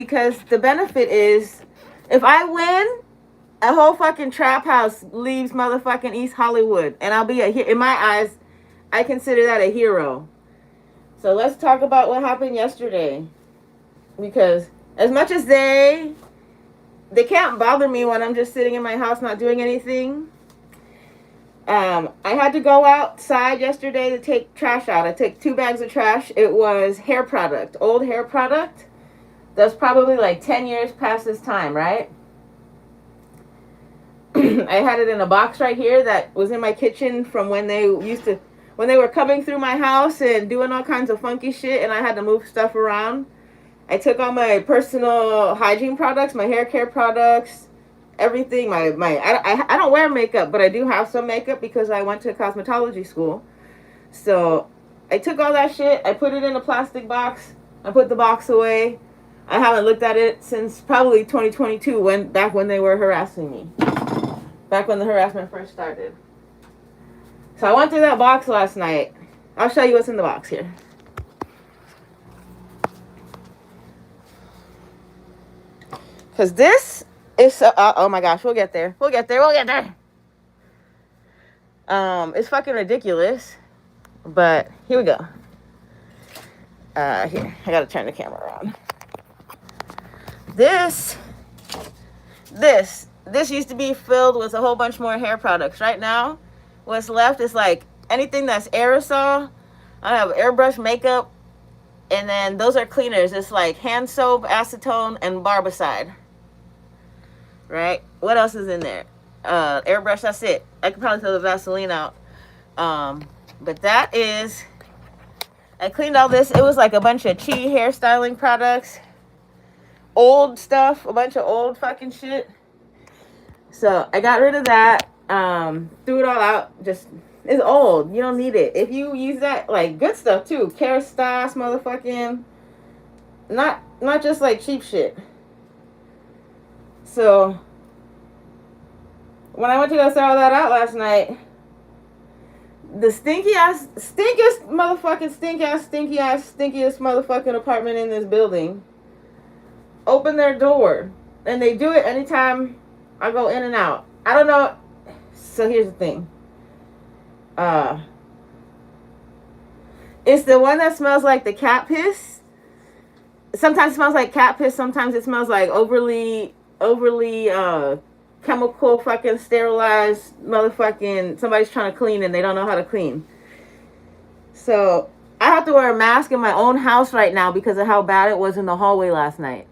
because the benefit is if I win, a whole fucking trap house leaves motherfucking East Hollywood, and I'll be in my eyes, I consider that a hero. So let's talk about what happened yesterday, because as much as they can't bother me when I'm just sitting in my house not doing anything. I had to go outside yesterday to take trash out. I took 2 bags of trash. It was hair product, old hair product. That's probably like 10 years past this time, right? I had it in a box right here that was in my kitchen from when they were coming through my house and doing all kinds of funky shit, and I had to move stuff around. I took all my personal hygiene products, my hair care products, everything. I don't wear makeup, but I do have some makeup because I went to cosmetology school. So I took all that shit. I put it in a plastic box. I put the box away. I haven't looked at it since probably 2022, back when they were harassing me. Back when the harassment first started. So I went through that box last night. I'll show you what's in the box here. Because this is so, oh my gosh, we'll get there. It's fucking ridiculous. But here we go. Here, I gotta turn the camera around. This used to be filled with a whole bunch more hair products. Right now, what's left is like anything that's aerosol. I have airbrush makeup, and then those are cleaners. It's like hand soap, acetone, and barbicide. Right? What else is in there? Airbrush, that's it. I could probably throw the Vaseline out. But that is, I cleaned all this. It was like a bunch of cheap hairstyling products. Old stuff, a bunch of old fucking shit. So I got rid of that. Threw it all out. Just, it's old. You don't need it. If you use that, like good stuff too. Kerastase, motherfucking. Not just like cheap shit. So when I went to go throw all that out last night, the stinkiest motherfucking apartment in this building open their door, and they do it anytime I go in and out. I don't know. So here's the thing. It's the one that smells like the cat piss. Sometimes it smells like cat piss. Sometimes it smells like overly chemical fucking sterilized motherfucking somebody's trying to clean and they don't know how to clean. So I have to wear a mask in my own house right now because of how bad it was in the hallway last night.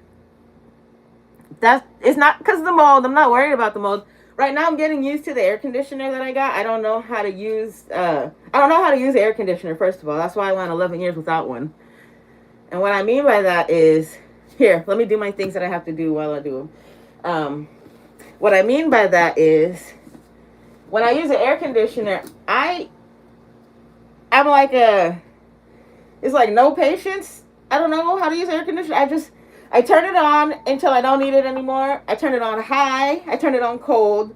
It's not because of the mold. I'm not worried about the mold. Right now I'm getting used to the air conditioner that I got. I don't know how to use the air conditioner, first of all. That's why I went 11 years without one. And what I mean by that is, here, let me do my things that I have to do while I do them. What I mean by that is, when I use an air conditioner, I'm like it's like no patience. I don't know how to use air conditioner. I turn it on until I don't need it anymore. I turn it on high. I turn it on cold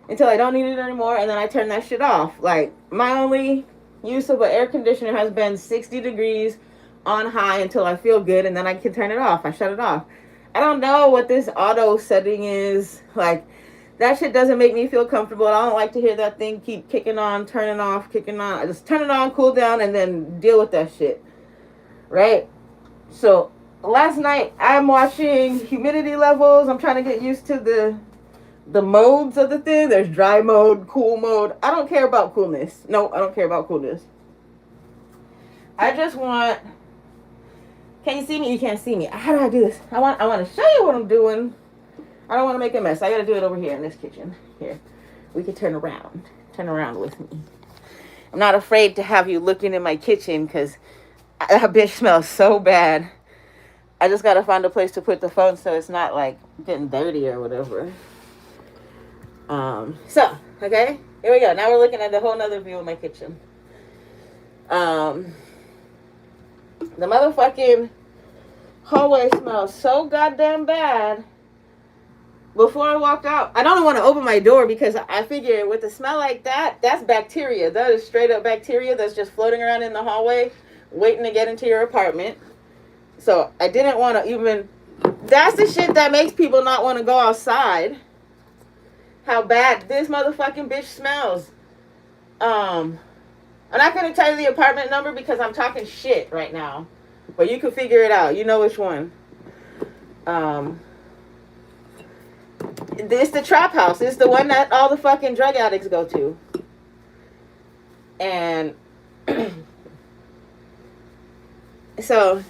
until I don't need it anymore, and then I turn that shit off. Like, my only use of an air conditioner has been 60 degrees on high until I feel good, and then I can turn it off. I shut it off. I don't know what this auto setting is. Like, that shit doesn't make me feel comfortable. I don't like to hear that thing keep kicking on, turning off, kicking on. I just turn it on, cool down, and then deal with that shit. Right? So last night I'm watching humidity levels. I'm trying to get used to the modes of the thing. There's dry mode, cool mode. I don't care about coolness. No, I don't care about coolness. I just want... Can you see me? You can't see me. How do I do this? I want to show you what I'm doing. I don't want to make a mess. I got to do it over here in this kitchen. Here. We can turn around. Turn around with me. I'm not afraid to have you looking in my kitchen because that bitch smells so bad. I just got to find a place to put the phone so it's not like getting dirty or whatever. So, okay. Here we go. Now we're looking at the whole nother view of my kitchen. The motherfucking hallway smells so goddamn bad. Before I walked out, I don't want to open my door because I figure with a smell like that, that's bacteria. That is straight up bacteria that's just floating around in the hallway, waiting to get into your apartment. So I didn't want to even That's the shit that makes people not want to go outside. How bad this motherfucking bitch smells. I'm not gonna tell you the apartment number because I'm talking shit right now. But you can figure it out. You know which one. It's the trap house. It's the one that all the fucking drug addicts go to. And so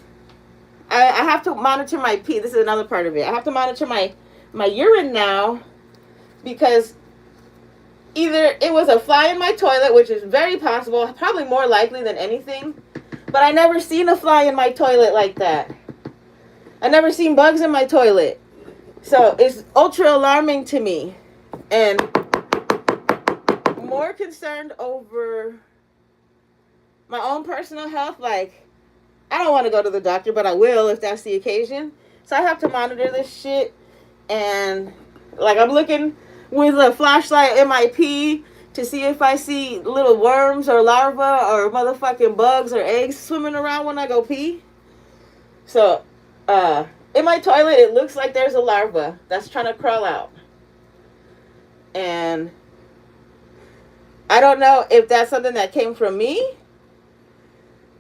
I have to monitor my pee. This is another part of it. I have to monitor my urine now because either it was a fly in my toilet, which is very possible, probably more likely than anything, but I never seen a fly in my toilet like that. I never seen bugs in my toilet. So it's ultra alarming to me. And more concerned over my own personal health. Like, I don't want to go to the doctor, but I will if that's the occasion. So I have to monitor this shit. And, like, I'm looking with a flashlight in my pee to see if I see little worms or larvae or motherfucking bugs or eggs swimming around when I go pee. So, in my toilet, it looks like there's a larva that's trying to crawl out. And I don't know if that's something that came from me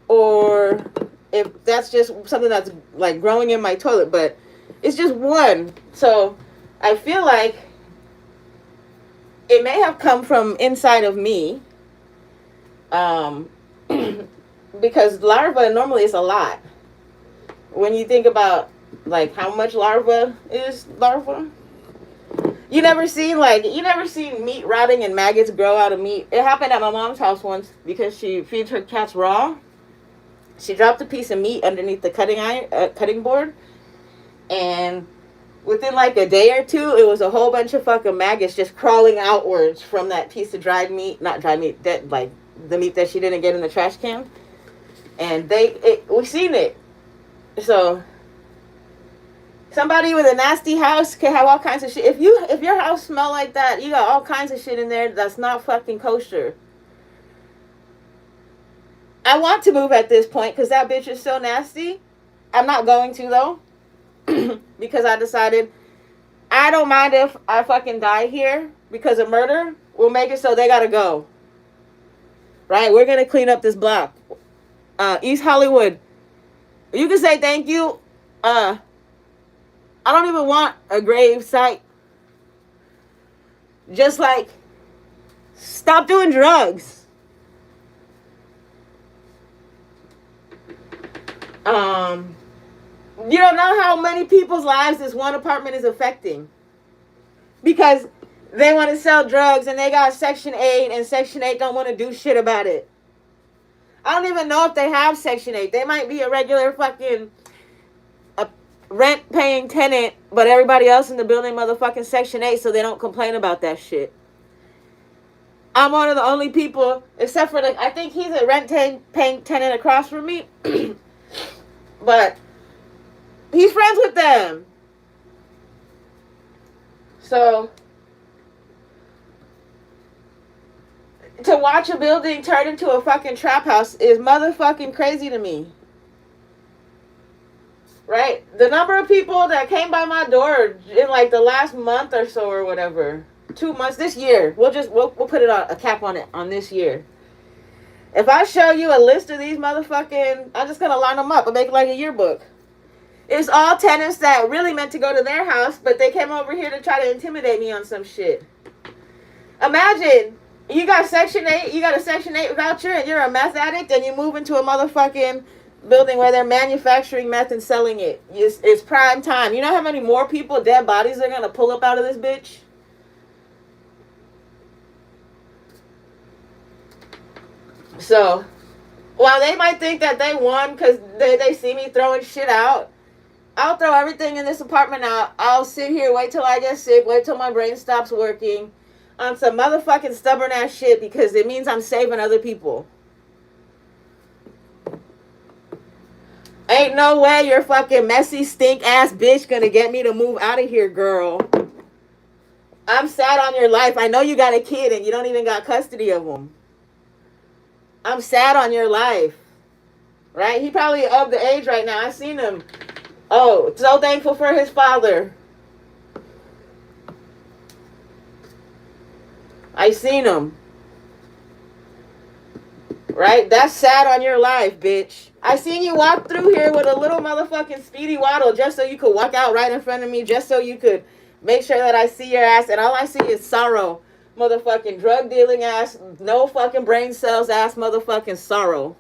or if that's just something that's like growing in my toilet, but it's just one. So I feel like it may have come from inside of me, because larva normally is a lot. When you think about like how much larva is larva, you never seen meat rotting and maggots grow out of meat. It happened at my mom's house once because she feeds her cats raw. She dropped a piece of meat underneath the cutting board, and within like a day or two, it was a whole bunch of fucking maggots just crawling outwards from that piece of dried meat, not dried meat, that like the meat that she didn't get in the trash can. And we seen it. So somebody with a nasty house can have all kinds of shit. If your house smell like that, you got all kinds of shit in there that's not fucking kosher. I want to move at this point because that bitch is so nasty. I'm not going to though. Because I decided I don't mind if I fucking die here because of murder. We'll make it so they gotta go. Right? We're gonna clean up this block. East Hollywood. You can say thank you. I don't even want a grave site. Just like, stop doing drugs. You don't know how many people's lives this one apartment is affecting. Because they want to sell drugs and they got Section 8 and Section 8 don't want to do shit about it. I don't even know if they have Section 8. They might be a regular fucking rent-paying tenant, but everybody else in the building motherfucking Section 8 so they don't complain about that shit. I'm one of the only people, except for, like, I think he's a rent-paying tenant across from me. But he's friends with them. So to watch a building turn into a fucking trap house is motherfucking crazy to me. Right? The number of people that came by my door in like the last month or so or whatever, 2 months, this year, we'll put it on a cap on it on this year. If I show you a list of these motherfucking, I'm just gonna line them up and make it like a yearbook. It's all tenants that really meant to go to their house, but they came over here to try to intimidate me on some shit. Imagine you got Section 8, you got a Section 8 voucher, and you're a meth addict, and you move into a motherfucking building where they're manufacturing meth and selling it. It's prime time. You know how many more people, dead bodies, are gonna pull up out of this bitch? So, while they might think that they won because they see me throwing shit out, I'll throw everything in this apartment out. I'll sit here, wait till I get sick, wait till my brain stops working on some motherfucking stubborn ass shit because it means I'm saving other people. Ain't no way your fucking messy stink ass bitch gonna get me to move out of here, girl. I'm sad on your life. I know you got a kid and you don't even got custody of him. I'm sad on your life. Right? He probably of the age right now. I seen him Oh, so thankful for his father. I seen him. Right? That's sad on your life, bitch. I seen you walk through here with a little motherfucking speedy waddle just so you could walk out right in front of me, just so you could make sure that I see your ass, and all I see is sorrow. Motherfucking drug dealing ass, no fucking brain cells ass motherfucking sorrow.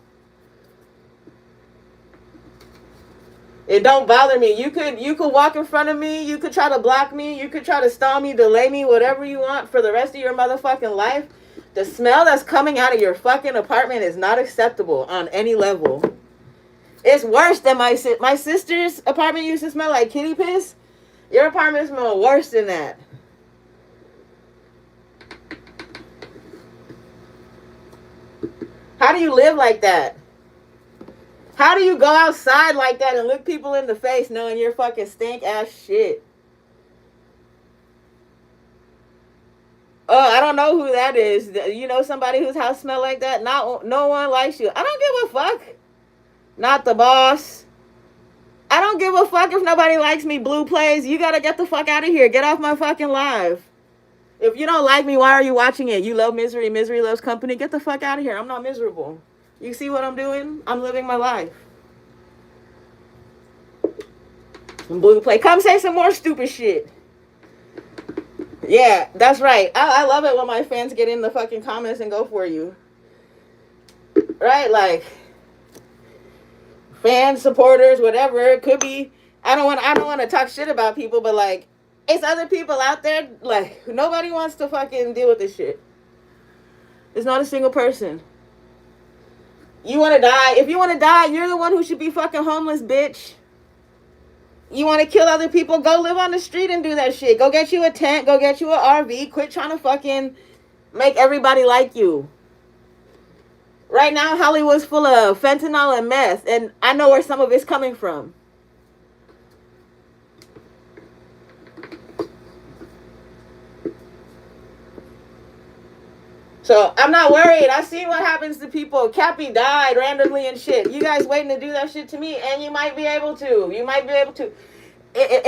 It don't bother me. You could walk in front of me, you could try to block me, you could try to stall me, delay me, whatever you want for the rest of your motherfucking life. The smell that's coming out of your fucking apartment is not acceptable on any level. It's worse than my sister's apartment used to smell like kitty piss. Your apartment smells worse than that. How do you live like that? How do you go outside like that and look people in the face knowing you're fucking stink ass shit? Oh, I don't know who that is. You know somebody whose house smell like that? No one likes you. I don't give a fuck. Not the boss. I don't give a fuck if nobody likes me. Blue plays. You gotta get the fuck out of here. Get off my fucking live. If you don't like me, why are you watching it? You love misery. Misery loves company. Get the fuck out of here. I'm not miserable. You see what I'm doing? I'm living my life. Blue play. Come say some more stupid shit. Yeah, that's right. I love it when my fans get in the fucking comments and go for you. Right? Like, fans, supporters, whatever. It could be. I don't want to talk shit about people, but like, it's other people out there, like, nobody wants to fucking deal with this shit. There's not a single person. You want to die? If you want to die, you're the one who should be fucking homeless, bitch. You want to kill other people? Go live on the street and do that shit. Go get you a tent. Go get you an RV. Quit trying to fucking make everybody like you. Right now, Hollywood's full of fentanyl and meth, and I know where some of it's coming from. So I'm not worried. I seen what happens to people. Cappy died randomly and shit. You guys waiting to do that shit to me, and you might be able to. You might be able to.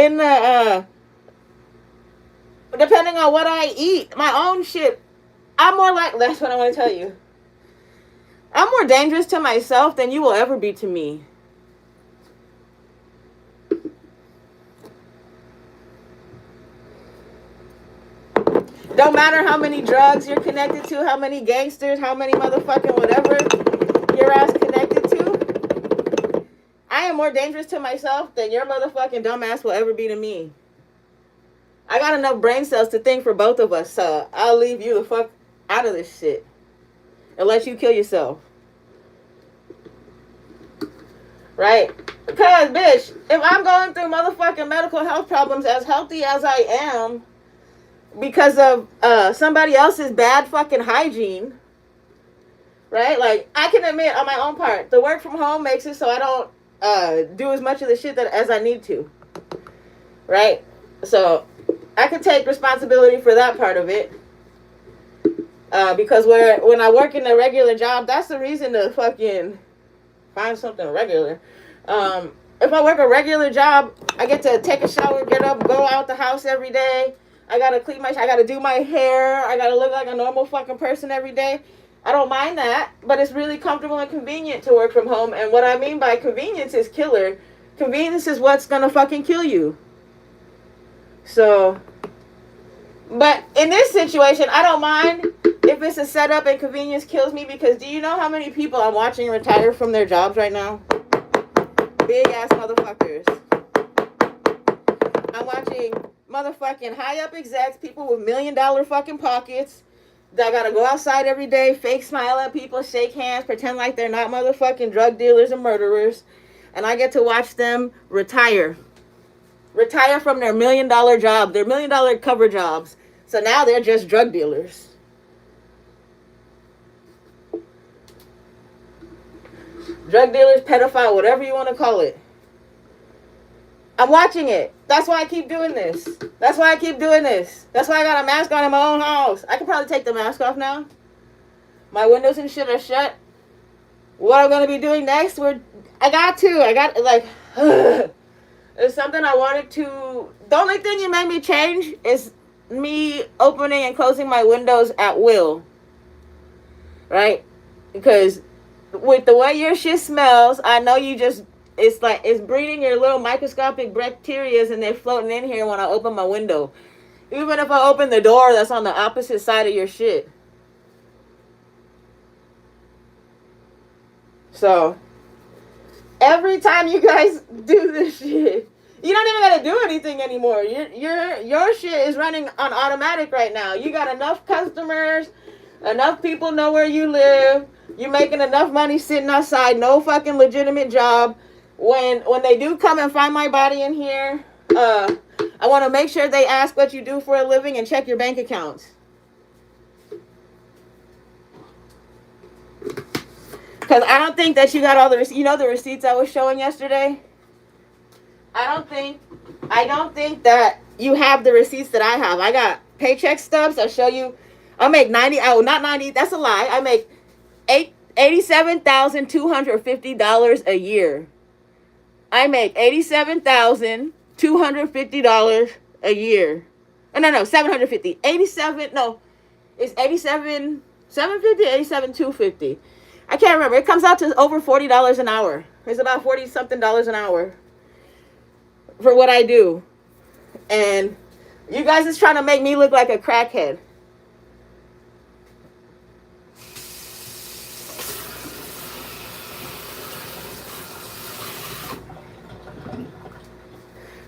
In the depending on what I eat, my own shit. I'm more like. That's what I want to tell you. I'm more dangerous to myself than you will ever be to me. Don't matter how many drugs you're connected to, how many gangsters, how many motherfucking whatever your ass connected to. I am more dangerous to myself than your motherfucking dumbass will ever be to me. I got enough brain cells to think for both of us, so I'll leave you the fuck out of this shit. And let you kill yourself. Right? Because, bitch, if I'm going through motherfucking medical health problems as healthy as I am, because of somebody else's bad fucking hygiene, right? Like, I can admit on my own part, the work from home makes it so I don't do as much of the shit as I need to, right? So I can take responsibility for that part of it, because when I work in a regular job, that's the reason to fucking find something regular. If I work a regular job, I get to take a shower, get up, go out the house every day. I gotta clean I gotta do my hair. I gotta look like a normal fucking person every day. I don't mind that, but it's really comfortable and convenient to work from home. And what I mean by convenience is killer. Convenience is what's gonna fucking kill you. So, but in this situation, I don't mind if it's a setup and convenience kills me, because do you know how many people I'm watching retire from their jobs right now? Big ass motherfuckers. I'm watching motherfucking high up execs, people with $1 million fucking pockets that gotta go outside every day, fake smile at people, shake hands, pretend like they're not motherfucking drug dealers and murderers, and I get to watch them retire from their $1 million job, their $1 million cover jobs. So now they're just drug dealers. Drug dealers, pedophile, whatever you want to call it. I'm watching it. That's why I keep doing this. That's why I got a mask on in my own house. I can probably take the mask off now. My windows and shit are shut. What I'm going to be doing next, I got It's something I wanted to. The only thing you made me change is me opening and closing my windows at will. Right? Because with the way your shit smells, I know you just. It's like it's breeding your little microscopic bacterias and they're floating in here when I open my window. Even if I open the door that's on the opposite side of your shit. So, every time you guys do this shit, you don't even gotta do anything anymore. Your shit is running on automatic right now. You got enough customers, enough people know where you live. You're making enough money sitting outside, no fucking legitimate job. When they do come and find my body in here, I want to make sure they ask what you do for a living and check your bank accounts. Because I don't think that you got all the receipts. You know the receipts I was showing yesterday? I don't think that you have the receipts that I have. I got paycheck stubs. I'll show you. I make 90. Oh, not 90. That's a lie. I make $87,250 a year. I make $87,250 a year. Oh, no, 750. 87. No, it's 87. 750, 87, 250. I can't remember. It comes out to over $40 an hour. It's about 40 something dollars an hour for what I do. And you guys is trying to make me look like a crackhead.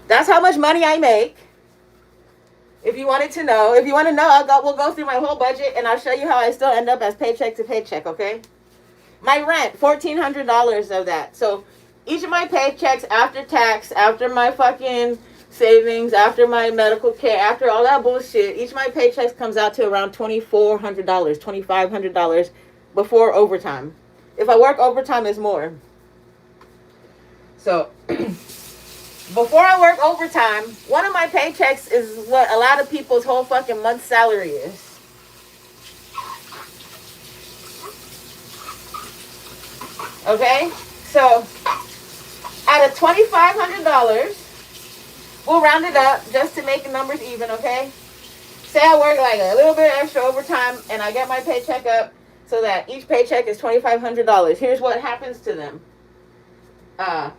That's how much money I make. If you wanted to know, we'll go through my whole budget and I'll show you how I still end up as paycheck to paycheck, okay? My rent, $1,400 of that. So each of my paychecks after tax, after my fucking savings, after my medical care, after all that bullshit, each of my paychecks comes out to around $2,400, $2,500 before overtime. If I work overtime, it's more. So before I work overtime, one of my paychecks is what a lot of people's whole fucking month's salary is. Okay? So, out of $2,500, we'll round it up just to make the numbers even, okay? Say I work like a little bit extra overtime and I get my paycheck up so that each paycheck is $2,500. Here's what happens to them. My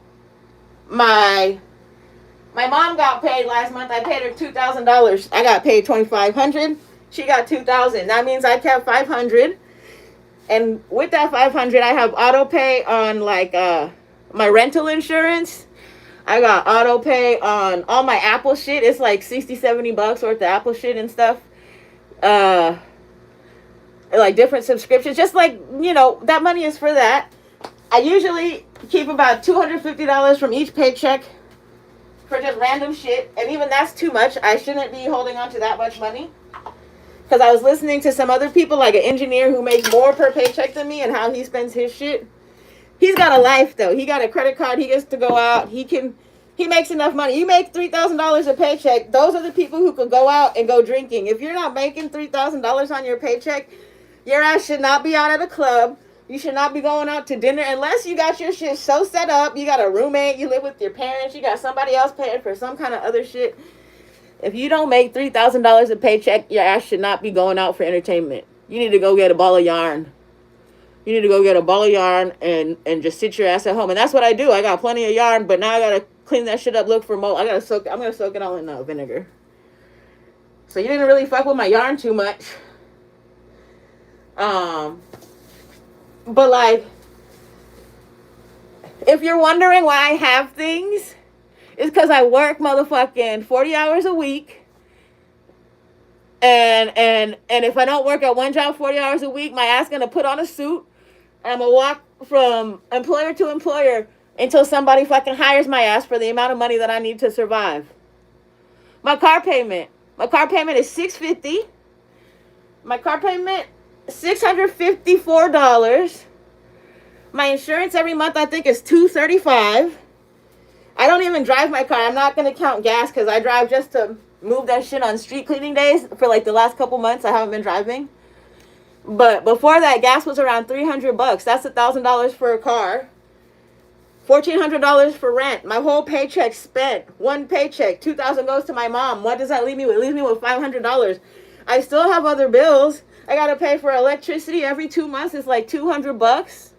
mom got paid last month. I paid her $2,000. I got paid $2,500. She got $2,000. That means I kept $500. And with that $500, I have auto pay on like my rental insurance. I got auto pay on all my Apple shit. It's like $60-$70 worth of Apple shit and stuff. Like different subscriptions. Just like, that money is for that. I usually keep about $250 from each paycheck for just random shit. And even that's too much. I shouldn't be holding on to that much money. Because I was listening to some other people, like an engineer who makes more per paycheck than me and how he spends his shit. He's got a life, though. He got a credit card. He gets to go out. He makes enough money. You make $3,000 a paycheck. Those are the people who can go out and go drinking. If you're not making $3,000 on your paycheck, your ass should not be out at a club. You should not be going out to dinner unless you got your shit so set up. You got a roommate. You live with your parents. You got somebody else paying for some kind of other shit. If you don't make $3,000 a paycheck, your ass should not be going out for entertainment. You need to go get a ball of yarn. You need to go get a ball of yarn and just sit your ass at home. And that's what I do. I got plenty of yarn, but now I gotta clean that shit up. Look for mold. I'm gonna soak it all in vinegar. So you didn't really fuck with my yarn too much. But like, if you're wondering why I have things, it's because I work motherfucking 40 hours a week. And if I don't work at one job 40 hours a week, my ass gonna put on a suit and I'm gonna walk from employer to employer until somebody fucking hires my ass for the amount of money that I need to survive. My car payment is $650. My car payment, $654. My insurance every month I think is $235. I don't even drive my car. I'm not going to count gas because I drive just to move that shit on street cleaning days. For like the last couple months, I haven't been driving. But before that, gas was around $300. That's $1,000 for a car. $1,400 for rent. My whole paycheck spent. One paycheck. $2,000 goes to my mom. What does that leave me with? It leaves me with $500. I still have other bills. I gotta pay for electricity every 2 months. It's like $200.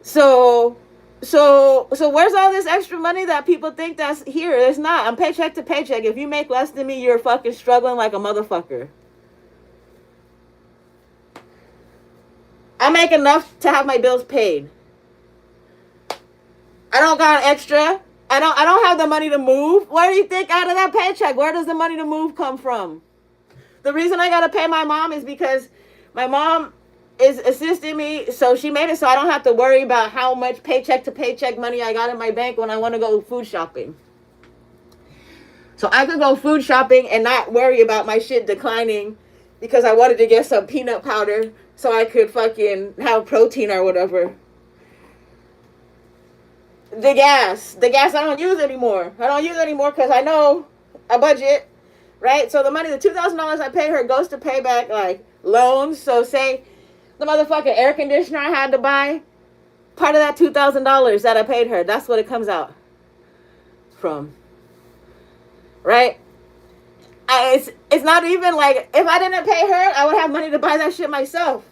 So where's all this extra money that people think that's here? It's not. I'm paycheck to paycheck. If you make less than me, you're fucking struggling like a motherfucker. I make enough to have my bills paid. I don't got extra. I don't have the money to move. Where do you think out of that paycheck? Where does the money to move come from? The reason I gotta pay my mom is because my mom is assisting me, so she made it so I don't have to worry about how much paycheck to paycheck money I got in my bank when I want to go food shopping. So I could go food shopping and not worry about my shit declining because I wanted to get some peanut powder so I could fucking have protein or whatever. The gas I don't use anymore. I don't use it anymore because I know a budget, right? So the money, the $2,000 I pay her goes to pay back like loans. So say the motherfucking air conditioner I had to buy, part of that $2,000 that I paid her, that's what it comes out from, right? It's not even like, if I didn't pay her, I would have money to buy that shit myself.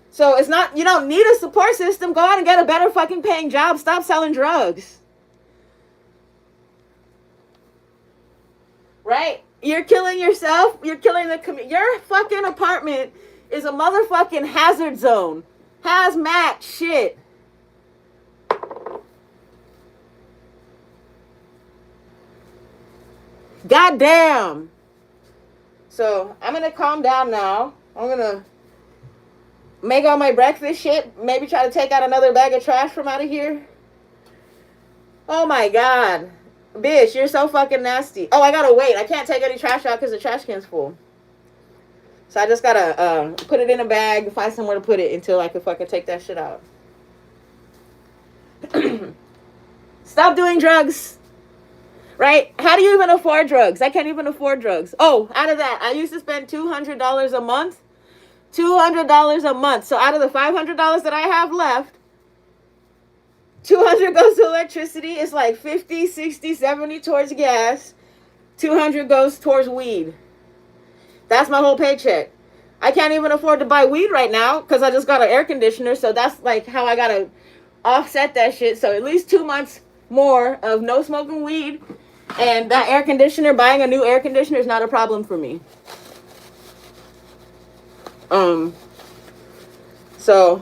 So it's not, you don't need a support system. Go out and get a better fucking paying job. Stop selling drugs. Right? You're killing yourself. You're killing the community. Your fucking apartment is a motherfucking hazard zone. Hazmat shit. Goddamn. So I'm gonna calm down now. I'm gonna make all my breakfast shit. Maybe try to take out another bag of trash from out of here. Oh my god. Bitch, you're so fucking nasty. Oh, I gotta wait. I can't take any trash out because the trash can's full. So I just gotta put it in a bag, find somewhere to put it until I can fucking take that shit out. Stop doing drugs. Right? How do you even afford drugs? I can't even afford drugs. Oh, out of that, I used to spend $200 a month. $200 a month. So out of the $500 that I have left, $200 goes to electricity. It's like 50, 60, 70 towards gas. $200 goes towards weed. That's my whole paycheck. I can't even afford to buy weed right now because I just got an air conditioner. So that's like how I got to offset that shit. So at least 2 months more of no smoking weed. And that air conditioner, buying a new air conditioner is not a problem for me. So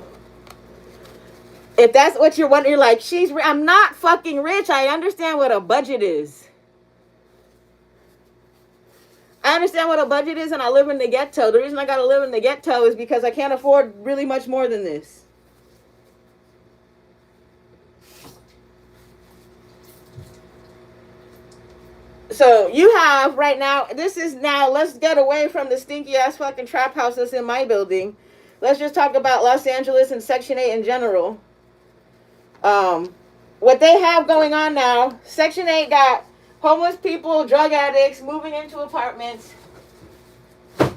if that's what you're wondering, you're like, I'm not fucking rich. I understand what a budget is. I understand what a budget is, and I live in the ghetto. The reason I gotta live in the ghetto is because I can't afford really much more than this. So you have right now, let's get away from the stinky ass fucking trap house that's in my building. Let's just talk about Los Angeles and Section 8 in general. What they have going on now, Section 8 got homeless people, drug addicts moving into apartments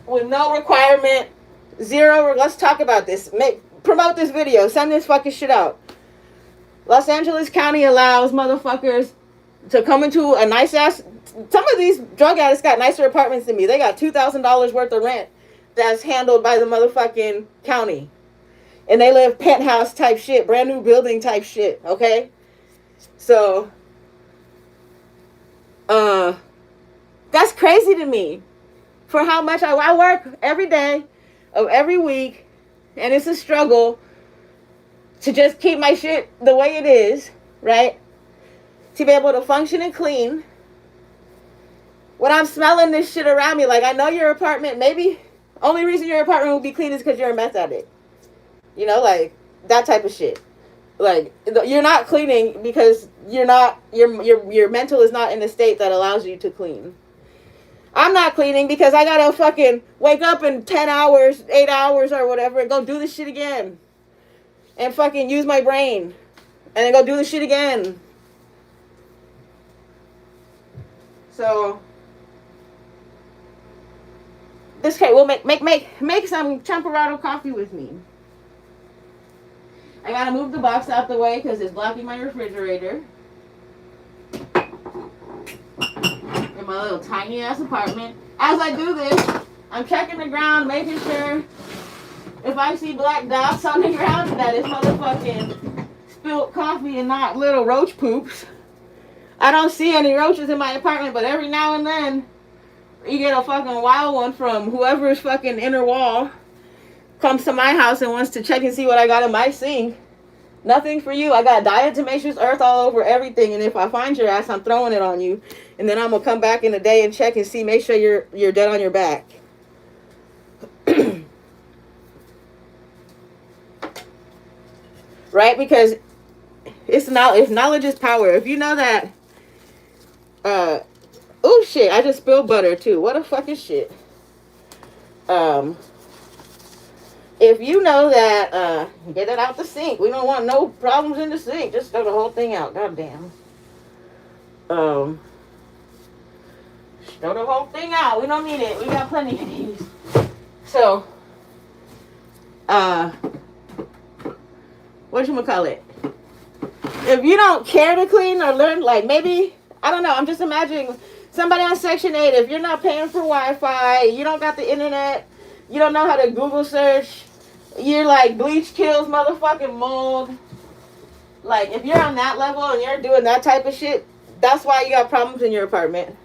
with no requirement, zero. Let's talk about this. Promote this video. Send this fucking shit out. Los Angeles County allows motherfuckers to come into a nice ass. Some of these drug addicts got nicer apartments than me. They got $2,000 worth of rent that's handled by the motherfucking county. And they live penthouse type shit, brand new building type shit, okay? So, that's crazy to me. For how much I work every day of every week, and it's a struggle to just keep my shit the way it is, right? To be able to function and clean. When I'm smelling this shit around me, like, I know your apartment, maybe only reason your apartment will be clean is because you're a meth addict. You know, like, that type of shit. Like, you're not cleaning because you're not, your mental is not in a state that allows you to clean. I'm not cleaning because I gotta fucking wake up in 10 hours, 8 hours or whatever and go do this shit again. And fucking use my brain. And then go do this shit again. So, this cake will make some champorado coffee with me. I gotta move the box out the way because it's blocking my refrigerator. In my little tiny ass apartment. As I do this, I'm checking the ground, making sure if I see black dots on the ground that it's motherfucking spilled coffee and not little roach poops. I don't see any roaches in my apartment, but every now and then you get a fucking wild one from whoever's fucking inner wall comes to my house and wants to check and see what I got in my sink. Nothing for you. I got diatomaceous earth all over everything, and if I find your ass, I'm throwing it on you. And then I'm gonna come back in a day and check and see, make sure you're dead on your back. Right? Because if knowledge is power. If you know that, oh shit, I just spilled butter too. What a fucking shit. If you know that, get it out the sink. We don't want no problems in the sink. Just throw the whole thing out. Goddamn. Throw the whole thing out. We don't need it. We got plenty of these. So, whatchamacallit? If you don't care to clean or learn, like maybe, I don't know, I'm just imagining somebody on Section 8, if you're not paying for Wi-Fi, you don't got the internet, you don't know how to Google search, you're like, bleach kills motherfucking mold. Like, if you're on that level and you're doing that type of shit, that's why you got problems in your apartment.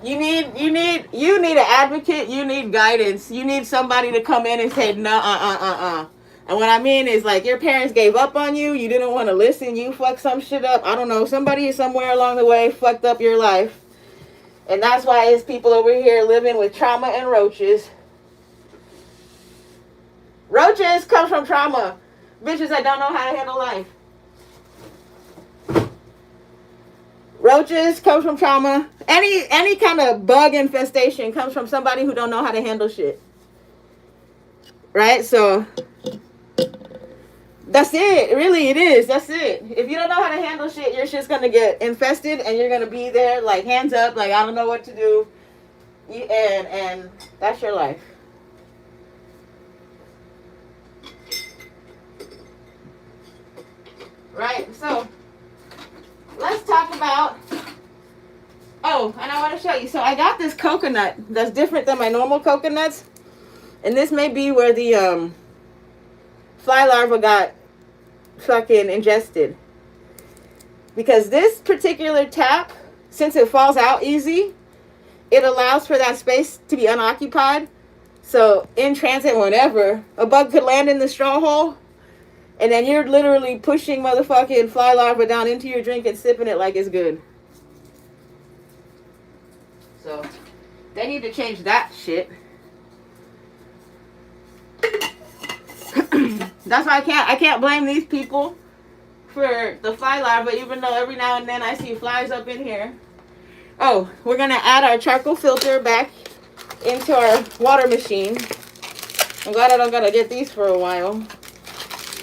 You need an advocate. You need guidance. You need somebody to come in and say, no, And what I mean is, like, your parents gave up on you. You didn't want to listen. You fucked some shit up. I don't know. Somebody somewhere along the way fucked up your life. And that's why it's people over here living with trauma and roaches. Roaches come from trauma. Bitches that don't know how to handle life. Roaches come from trauma. Any kind of bug infestation comes from somebody who don't know how to handle shit. Right? So that's it. Really, it is. That's it. If you don't know how to handle shit, your shit's gonna get infested and you're gonna be there like hands up, like I don't know what to do. And that's your life. Right? So let's talk about, oh, and I want to show you. So I got this coconut that's different than my normal coconuts. And this may be where the fly larva got fucking ingested. Because this particular tap, since it falls out easy, it allows for that space to be unoccupied. So in transit, whenever, a bug could land in the straw hole. And then you're literally pushing motherfucking fly larva down into your drink and sipping it like it's good. So, they need to change that shit. That's why I can't blame these people for the fly larva, even though every now and then I see flies up in here. Oh, we're going to add our charcoal filter back into our water machine. I'm glad I don't got to get these for a while.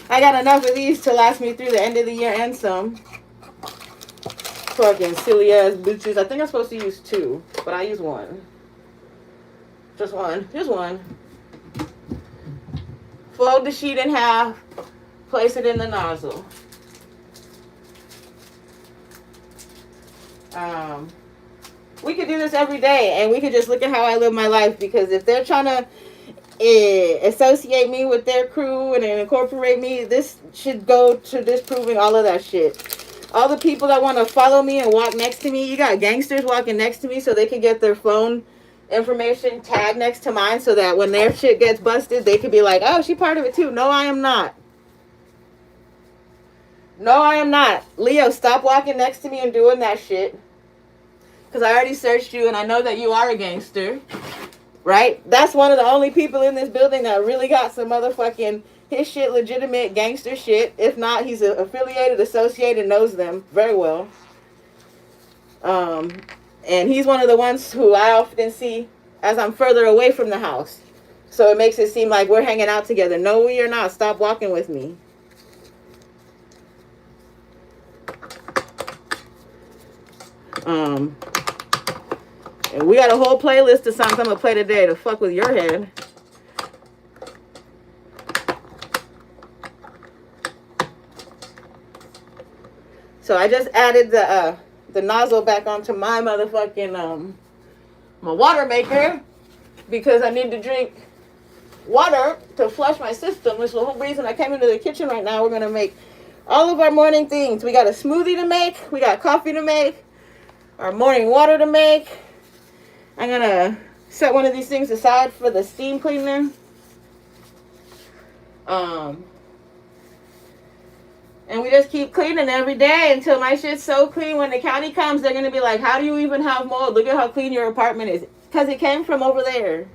I got enough of these to last me through the end of the year and some. Fucking silly ass bitches. I think I'm supposed to use 2, but I use 1. Just one. Just one. Fold the sheet in half. Place it in the nozzle. We could do this every day, and we could just look at how I live my life, because if they're trying to associate me with their crew and incorporate me, this should go to disproving all of that shit. All the people that want to follow me and walk next to me, you got gangsters walking next to me so they can get their phone information tagged next to mine, so that when their shit gets busted, they could be like, oh, she part of it too. No, I am not. No, I am not. Leo, stop walking next to me and doing that shit, because I already searched you and I know that you are a gangster. Right? That's one of the only people in this building that really got some motherfucking his shit legitimate gangster shit. If not, he's affiliated, associated, knows them very well. And he's one of the ones who I often see as I'm further away from the house. So it makes it seem like we're hanging out together. No, we are not. Stop walking with me. And we got a whole playlist of songs I'm gonna play today to fuck with your head. So I just added the nozzle back onto my motherfucking my water maker because I need to drink water to flush my system, which is the whole reason I came into the kitchen right now. We're gonna make all of our morning things. We got a smoothie to make, we got coffee to make, our morning water to make. I'm gonna set one of these things aside for the steam cleaner. And we just keep cleaning every day until my shit's so clean. When the county comes, they're gonna be like, how do you even have mold? Look at how clean your apartment is. Because it came from over there.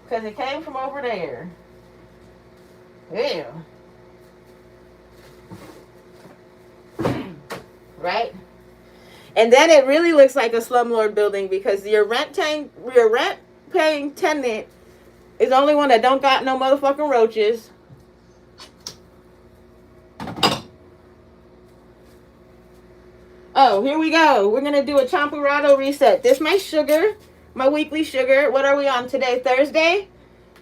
Because it came from over there. Yeah. Right? And then it really looks like a slumlord building because your rent paying tenant is the only one that don't got no motherfucking roaches. Oh, here we go. We're gonna do a champurrado reset. This is my sugar, my weekly sugar. What are we on today? Thursday?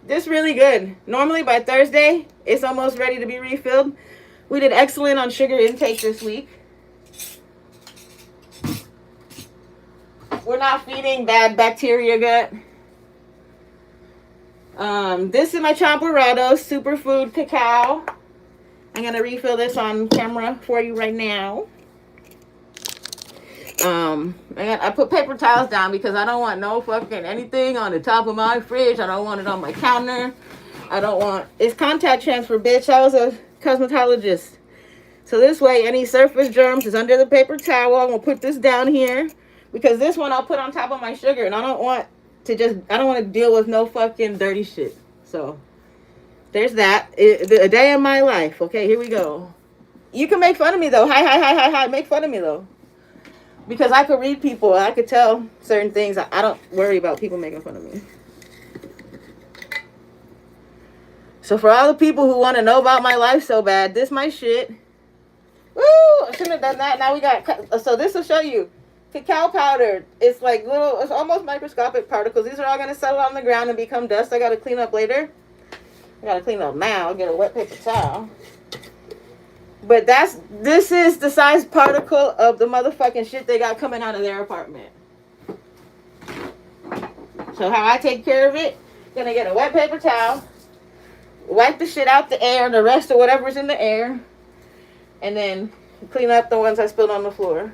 This is really good. Normally by Thursday, it's almost ready to be refilled. We did excellent on sugar intake this week. We're not feeding bad bacteria gut. This is my champurrado superfood cacao. I'm gonna refill this on camera for you right now. I put paper towels down because I don't want no fucking anything on the top of my fridge. I don't want it on my counter. I don't want, it's contact transfer, bitch. I was a cosmetologist. So this way, any surface germs is under the paper towel. I'm gonna put this down here because this one I'll put on top of my sugar, and I don't want to deal with no fucking dirty shit. So there's that. A day in my life. Okay, here we go. You can make fun of me though. Hi. Make fun of me though. Because I could read people. I could tell certain things. I don't worry about people making fun of me. So for all the people who want to know about my life so bad, this my shit. Woo! I shouldn't have done that. Now we got, so this will show you. Cacao powder. It's like little, it's almost microscopic particles. These are all going to settle on the ground and become dust. I got to clean up later. I got to clean up now. Get a wet paper towel. But this is the size particle of the motherfucking shit they got coming out of their apartment. So how I take care of it, gonna get a wet paper towel, wipe the shit out the air, the rest of whatever's in the air, and then clean up the ones I spilled on the floor.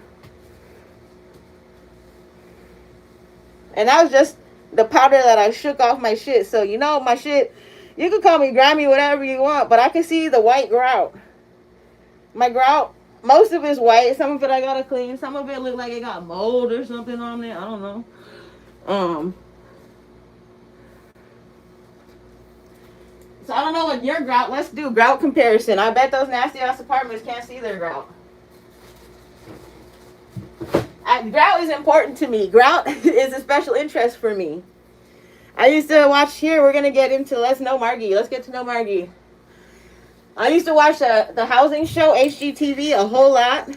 And that was just the powder that I shook off my shit. So you know my shit, you can call me grimy, whatever you want, but I can see the white grout. My grout, most of it's white. Some of it I gotta clean. Some of it look like it got mold or something on it. I don't know. So I don't know what your grout. Let's do grout comparison. I bet those nasty ass apartments can't see their grout. Grout is important to me. Grout is a special interest for me. I used to watch here. We're gonna get into Let's get to know Margie. I used to watch the housing show, HGTV, a whole lot.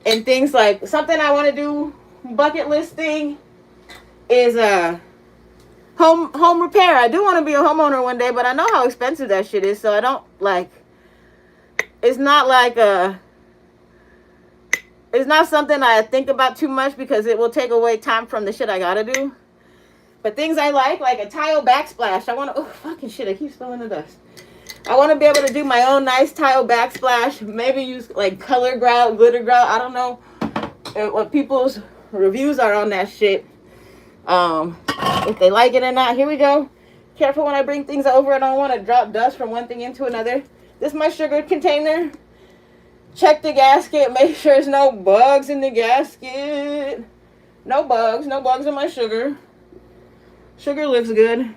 And things like, something I want to do, bucket list thing, is home repair. I do want to be a homeowner one day, but I know how expensive that shit is, so I don't, like, it's not like it's not something I think about too much because it will take away time from the shit I gotta do. But things I like a tile backsplash. I want to, oh, fucking shit, I keep spilling the dust. I want to be able to do my own nice tile backsplash. Maybe use like color grout, glitter grout. I don't know what people's reviews are on that shit. If they like it or not. Here we go. Careful when I bring things over. I don't want to drop dust from one thing into another. This is my sugar container. Check the gasket. Make sure there's no bugs in the gasket. No bugs. No bugs in my sugar. Sugar looks good.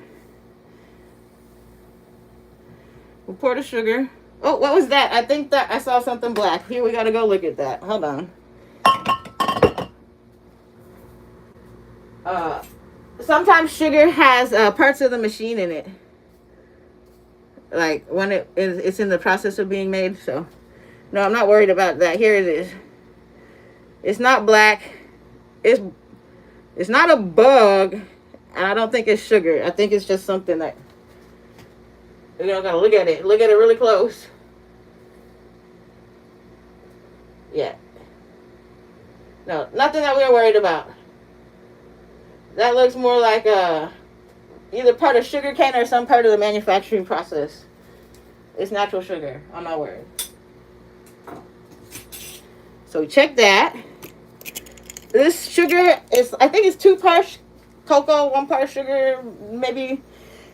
We'll pour the sugar. Oh, what was that? I think that I saw something black. Here, we gotta go look at that. Hold on. Sometimes sugar has parts of the machine in it. Like when it's in the process of being made. So, no, I'm not worried about that. Here it is. It's not black. It's not a bug. And I don't think it's sugar. I think it's just something that, gotta look at it. Look at it really close. Yeah. No, nothing that we're worried about. That looks more like either part of sugar cane or some part of the manufacturing process. It's natural sugar. I'm not worried. So check that. This sugar is, I think it's 2 parts cocoa, 1 part sugar, maybe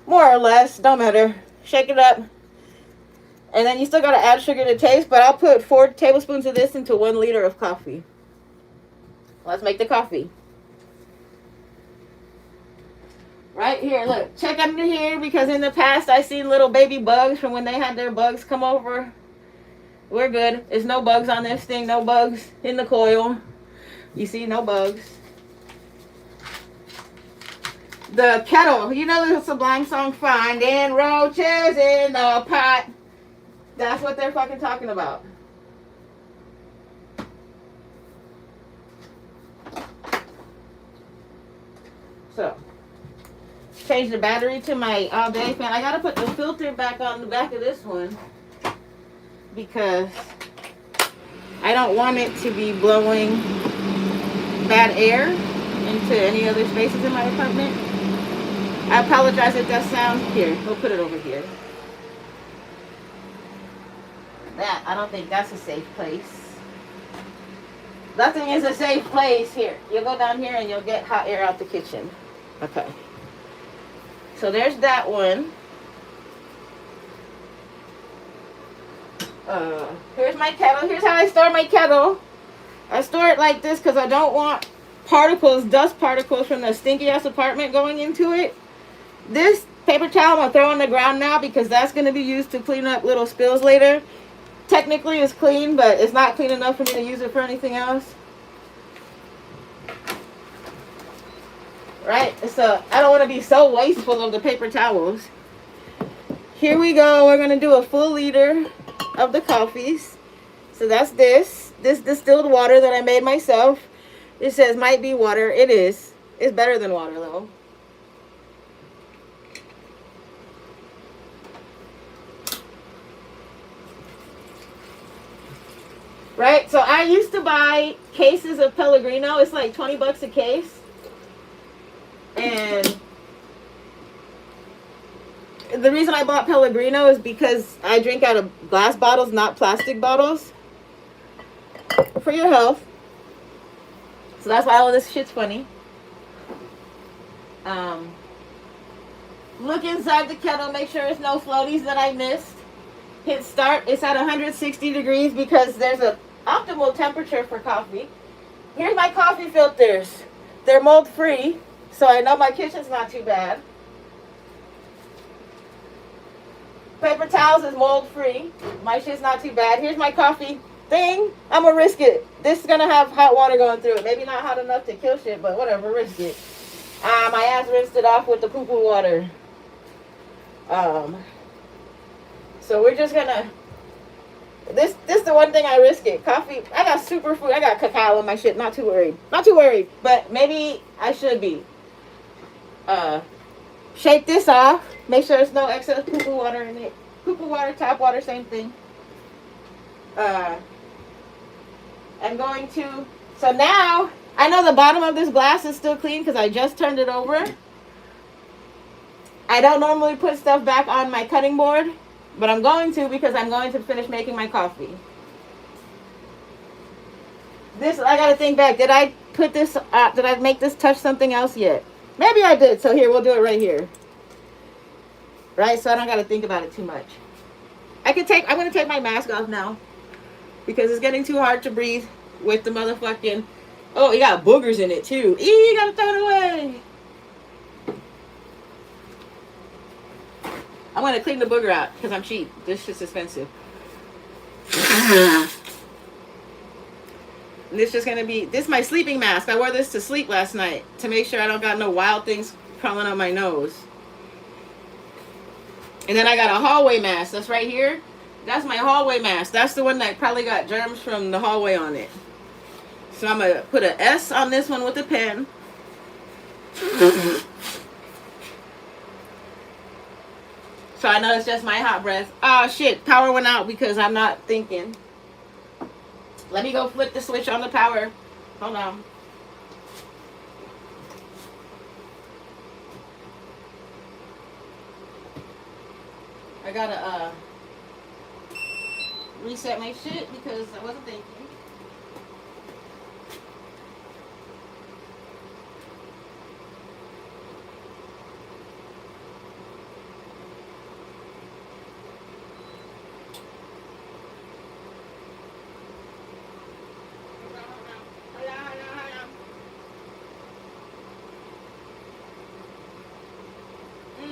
more or less. Don't matter. Shake it up. And then you still gotta add sugar to taste, but I'll put 4 tablespoons of this into 1 liter of coffee. Let's make the coffee. Right here, look. Check under here, because in the past I seen little baby bugs from when they had their bugs come over. We're good. There's no bugs on this thing. No bugs in the coil. You see, no bugs. The kettle. You know the Sublime song, Finding Roaches in the Pot. That's what they're fucking talking about. So, change the battery to my all-day fan. I gotta put the filter back on the back of this one, because I don't want it to be blowing bad air into any other spaces in my apartment. I apologize if that sound. Here, we'll put it over here. That, I don't think that's a safe place. Nothing is a safe place. Here, you'll go down here and you'll get hot air out the kitchen. Okay. So there's that one. Here's my kettle. Here's how I store my kettle. I store it like this because I don't want particles, dust particles from the stinky ass apartment going into it. This paper towel I'm going to throw on the ground now, because that's going to be used to clean up little spills later. Technically it's clean, but it's not clean enough for me to use it for anything else. Right? So I don't want to be so wasteful of the paper towels. Here we go. We're going to do a full liter of the coffees. So that's this distilled water that I made myself. It says might be water. It is. It's better than water though. Right? So I used to buy cases of Pellegrino. It's like 20 bucks a case. And the reason I bought Pellegrino is because I drink out of glass bottles, not plastic bottles. For your health. So that's why all of this shit's funny. Look inside the kettle. Make sure there's no floaties that I missed. Hit start. It's at 160 degrees because there's an optimal temperature for coffee. Here's my coffee filters. They're mold free, so I know my kitchen's not too bad. Paper towels is mold free. My shit's not too bad. Here's my coffee thing. I'm gonna risk it. This is gonna have hot water going through it. Maybe not hot enough to kill shit, but whatever, risk it. My ass rinsed it off with the poo-poo water. So we're just gonna, this is the one thing I risk it. Coffee, I got superfood, I got cacao in my shit, not too worried. Not too worried, but maybe I should be. Shake this off, make sure there's no excess poo-poo water in it. Poo-poo water, tap water, same thing. I'm going to, so now, I know the bottom of this glass is still clean because I just turned it over. I don't normally put stuff back on my cutting board, but I'm going to because I'm going to finish making my coffee. This, I gotta think back. Did I put this, did I make this touch something else yet? Maybe I did. So here, we'll do it right here. Right? So I don't gotta think about it too much. I'm gonna take my mask off now because it's getting too hard to breathe with the motherfucking, oh, you got boogers in it too. You gotta throw it away. I'm going to clean the booger out because I'm cheap. This shit's expensive. And this is going to be, this is my sleeping mask. I wore this to sleep last night to make sure I don't got no wild things crawling up my nose. And then I got a hallway mask. That's right here. That's my hallway mask. That's the one that probably got germs from the hallway on it. So I'm going to put an S on this one with a pen. So I know it's just my hot breath. Oh shit, power went out because I'm not thinking. Let me go flip the switch on the power. Hold on. I gotta reset my shit because I wasn't thinking.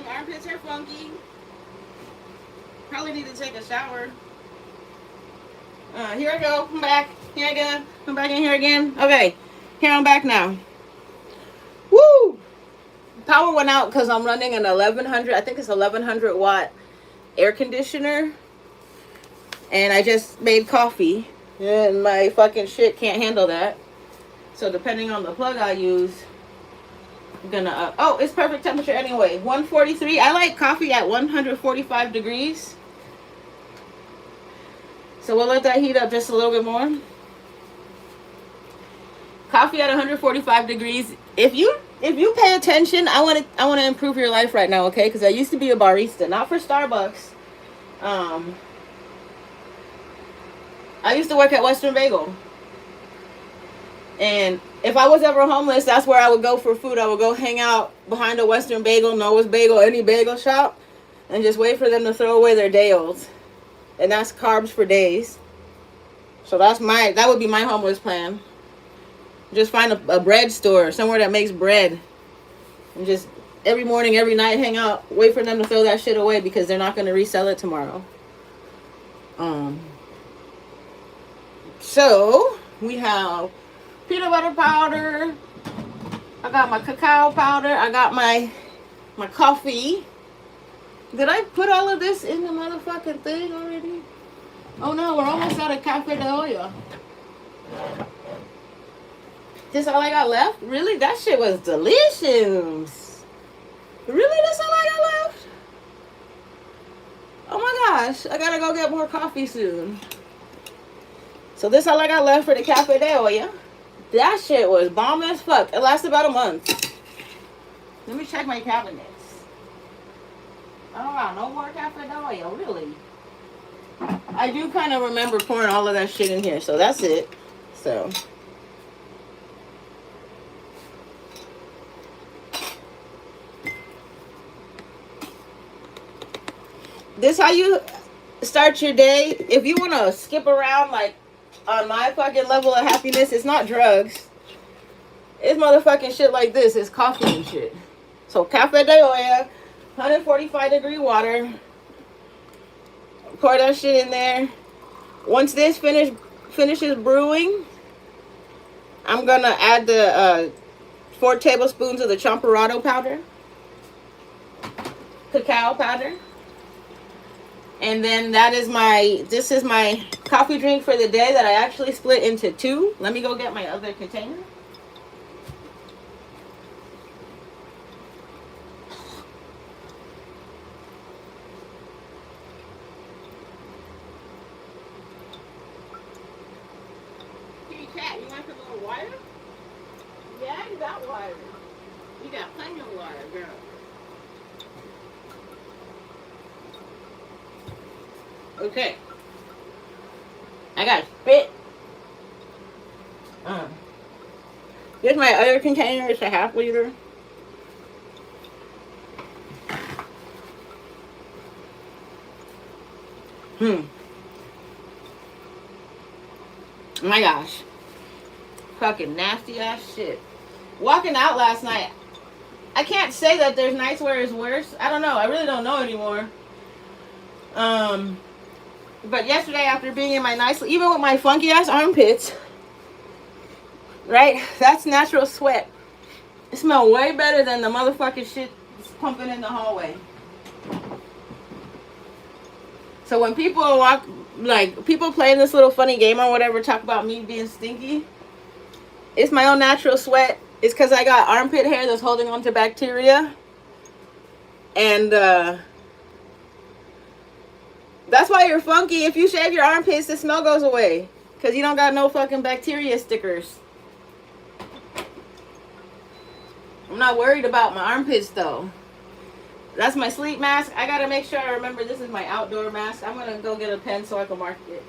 Armpits are funky. Probably need to take a shower. Here I go. I'm back. Here I go. I'm back in here again. Okay. Here I'm back now. Woo! Power went out because I'm running an 1100. I think it's 1100 watt air conditioner. And I just made coffee. And my fucking shit can't handle that. So depending on the plug I use, I'm gonna oh, it's perfect temperature anyway. 143. I like coffee at 145 degrees. So we'll let that heat up just a little bit more. Coffee at 145 degrees. If you pay attention, I want to improve your life right now, okay? Because I used to be a barista, not for Starbucks. I used to work at Western Bagel. And if I was ever homeless, that's where I would go for food. I would go hang out behind a Western Bagel, Noah's Bagel, any bagel shop, and just wait for them to throw away their day olds. And that's carbs for days. So that would be my homeless plan. Just find a bread store, somewhere that makes bread. And just every morning, every night, hang out, wait for them to throw that shit away because they're not going to resell it tomorrow. So we have peanut butter powder. I got my cacao powder. I got my coffee. Did I put all of this in the motherfucking thing already? Oh no, we're almost out of cafe de olla. This all I got left? Really? That shit was delicious. Really? That's all I got left? Oh my gosh. I gotta go get more coffee soon. So this all I got left for the cafe de olla. That shit was bomb as fuck. It lasted about a month. Let me check my cabinets. I don't got no more cafe de olla, really. I do kind of remember pouring all of that shit in here, so that's it. So this how you start your day. If you want to skip around like on my fucking level of happiness, it's not drugs. It's motherfucking shit like this. It's coffee and shit. So cafe de olla, 145 degree water. Pour that shit in there. Once this finishes brewing, I'm gonna add the 4 tablespoons of the champurrado powder, cacao powder, and then this is my coffee drink for the day that I actually split into 2. Let me go get my other container. Cat, you want some little water? Yeah, you got water. You got plenty of water, girl. Okay. I got spit. Here's my other container. It's a ½ liter. Oh my gosh. Fucking nasty ass shit. Walking out last night, I can't say that there's nights where it's worse. I don't know. I really don't know anymore. But yesterday, after being in my nice, even with my funky ass armpits, right? That's natural sweat. It smells way better than the motherfucking shit pumping in the hallway. So when people walk, like people playing this little funny game or whatever, talk about me being stinky, it's my own natural sweat. It's because I got armpit hair that's holding on to bacteria. And That's why you're funky. If you shave your armpits, the smell goes away. Because you don't got no fucking bacteria stickers. I'm not worried about my armpits, though. That's my sleep mask. I gotta make sure I remember this is my outdoor mask. I'm gonna go get a pen so I can mark it.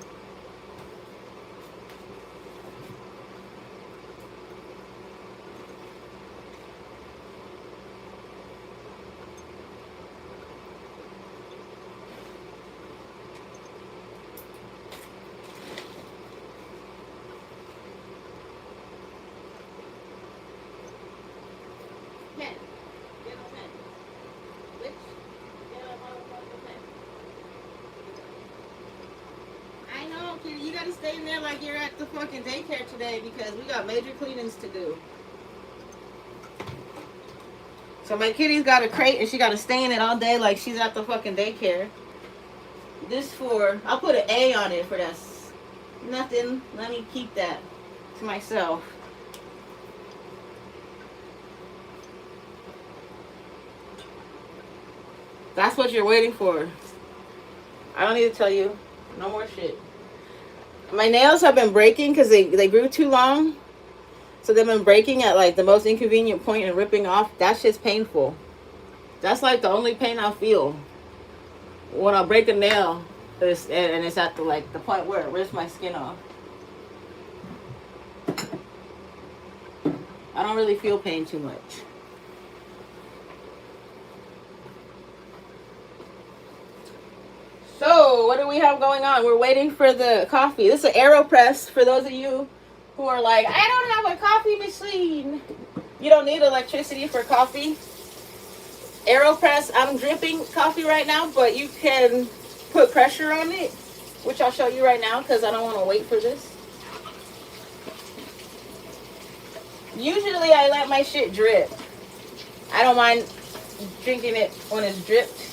Pen. Get a pen. Which? Get a motherfucking pen. I know, kid. You gotta stay in there like you're at the fucking daycare today because we got major cleanings to do. So my kitty's got a crate and she gotta stay in it all day like she's at the fucking daycare. This for, I'll put an A on it for that's nothing. Let me keep that to myself. That's what you're waiting for. I don't need to tell you. No more shit. My nails have been breaking because they grew too long. So they've been breaking at like the most inconvenient point and ripping off. That shit's painful. That's like the only pain I feel. When I break a nail, and it's at the point where it rips my skin off. I don't really feel pain too much. So, what do we have going on? We're waiting for the coffee. This is an AeroPress for those of you who are like, I don't have a coffee machine. You don't need electricity for coffee. AeroPress, I'm dripping coffee right now, but you can put pressure on it, which I'll show you right now because I don't want to wait for this. Usually I let my shit drip. I don't mind drinking it when it's dripped.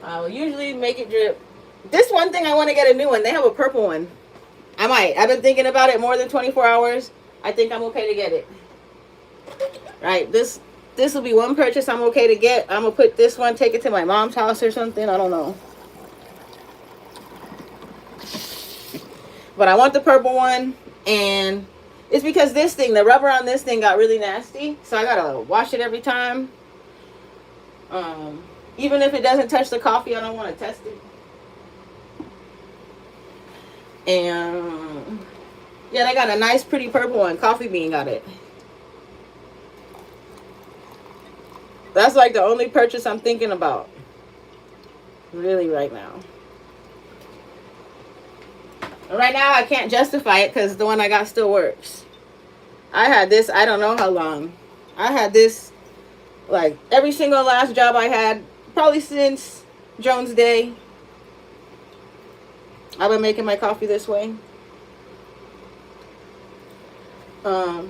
I'll usually make it drip. This one thing I want to get a new one. They have a purple one. I might. I've been thinking about it more than 24 hours. I think I'm okay to get it. Right. This will be one purchase I'm okay to get. I'm going to put this one, take it to my mom's house or something. I don't know. But I want the purple one. And it's because this thing, the rubber on this thing got really nasty. So I got to wash it every time. Even if it doesn't touch the coffee, I don't want to test it. And yeah, they got a nice, pretty purple one. Coffee Bean got it. That's like the only purchase I'm thinking about. Really, right now. Right now, I can't justify it because the one I got still works. I had this, I don't know how long. I had this, like, every single last job I had, probably since Jones Day. I've been making my coffee this way. Oh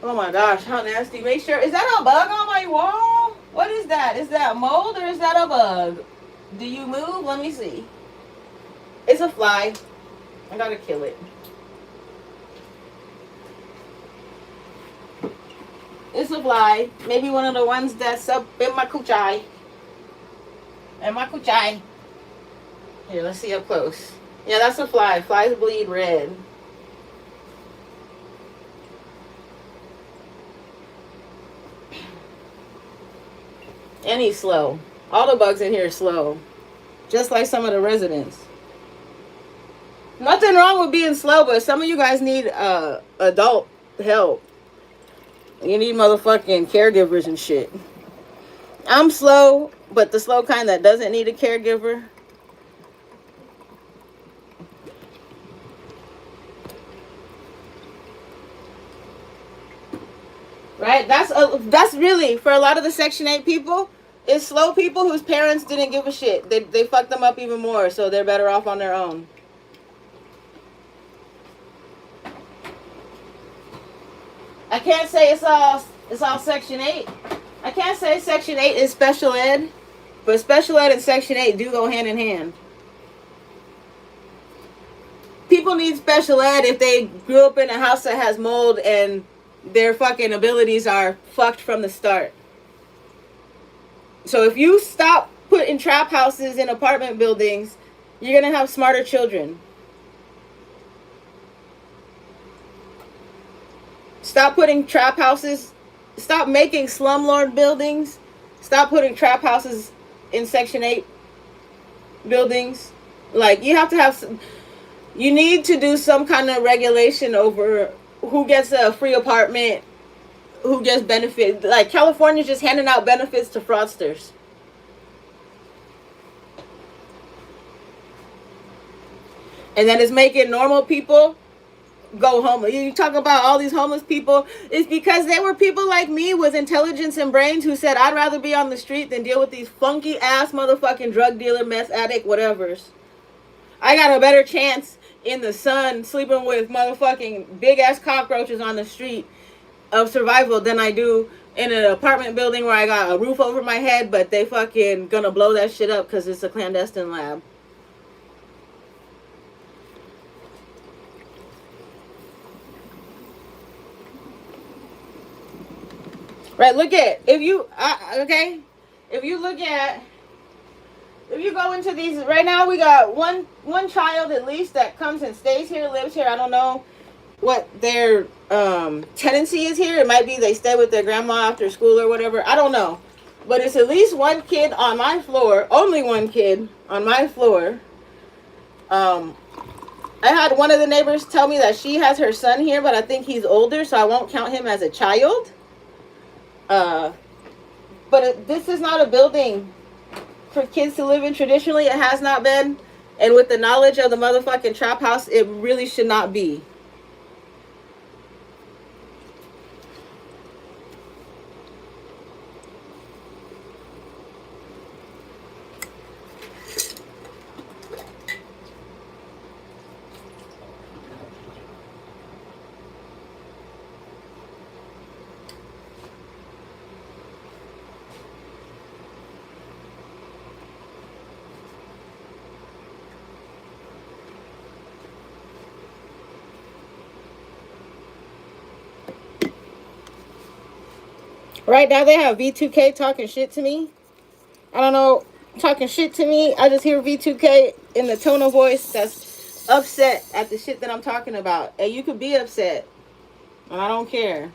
my gosh, how nasty. Make sure, is that a bug on my wall? What is that? Is that mold or is that a bug? Do you move? Let me see. It's a fly. I gotta kill it. It's a fly. Maybe one of the ones that's up in my coochie. And my coochie. Here, let's see up close. Yeah, that's a fly. Flies bleed red. And he's slow. All the bugs in here are slow. Just like some of the residents. Nothing wrong with being slow, but some of you guys need adult help. You need motherfucking caregivers and shit. I'm slow, but the slow kind that doesn't need a caregiver. Right? That's really, for a lot of the Section 8 people, it's slow people whose parents didn't give a shit. They fucked them up even more, so they're better off on their own. I can't say it's all Section 8. I can't say Section 8 is special ed, but special ed and Section 8 do go hand in hand. People need special ed if they grew up in a house that has mold and their fucking abilities are fucked from the start. So if you stop putting trap houses in apartment buildings, you're going to have smarter children. Stop putting trap houses. Stop making slumlord buildings. Stop putting trap houses in Section 8 buildings. Like, you have to have some, you need to do some kind of regulation over who gets a free apartment, who gets benefit. Like, California's just handing out benefits to fraudsters. And then it's making normal people go homeless. You talk about all these homeless people. It's because they were people like me with intelligence and brains who said, I'd rather be on the street than deal with these funky ass motherfucking drug dealer, meth addict, whatevers. I got a better chance in the sun sleeping with motherfucking big ass cockroaches on the street of survival than I do in an apartment building where I got a roof over my head, but they fucking gonna blow that shit up because it's a clandestine lab. Right, look at, if you, okay, if you look at, if you go into these, right now we got one child at least that comes and stays here, lives here. I don't know what their tendency is here. It might be they stay with their grandma after school or whatever. I don't know. But it's at least one kid on my floor, only one kid on my floor. I had one of the neighbors tell me that she has her son here, but I think he's older, so I won't count him as a child. But this is not a building for kids to live in. Traditionally, it has not been. And with the knowledge of the motherfucking trap house, it really should not be. Right now they have V2K talking shit to me. I don't know, talking shit to me. I just hear V2K in the tone of voice that's upset at the shit that I'm talking about. And you could be upset. And I don't care.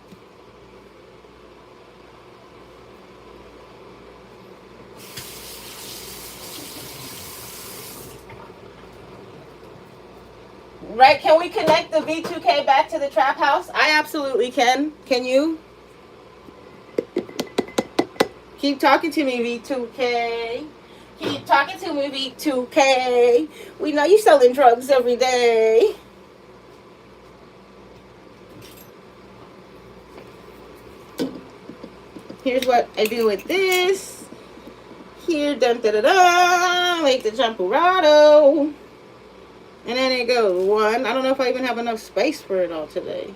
Right? Can we connect the V2K back to the trap house? I absolutely can. Can you? Keep talking to me, V2K. Keep talking to me, V2K. We know you're selling drugs every day. Here's what I do with this. Here, dun da da da. Make the champurrado. And then it goes. One. I don't know if I even have enough space for it all today.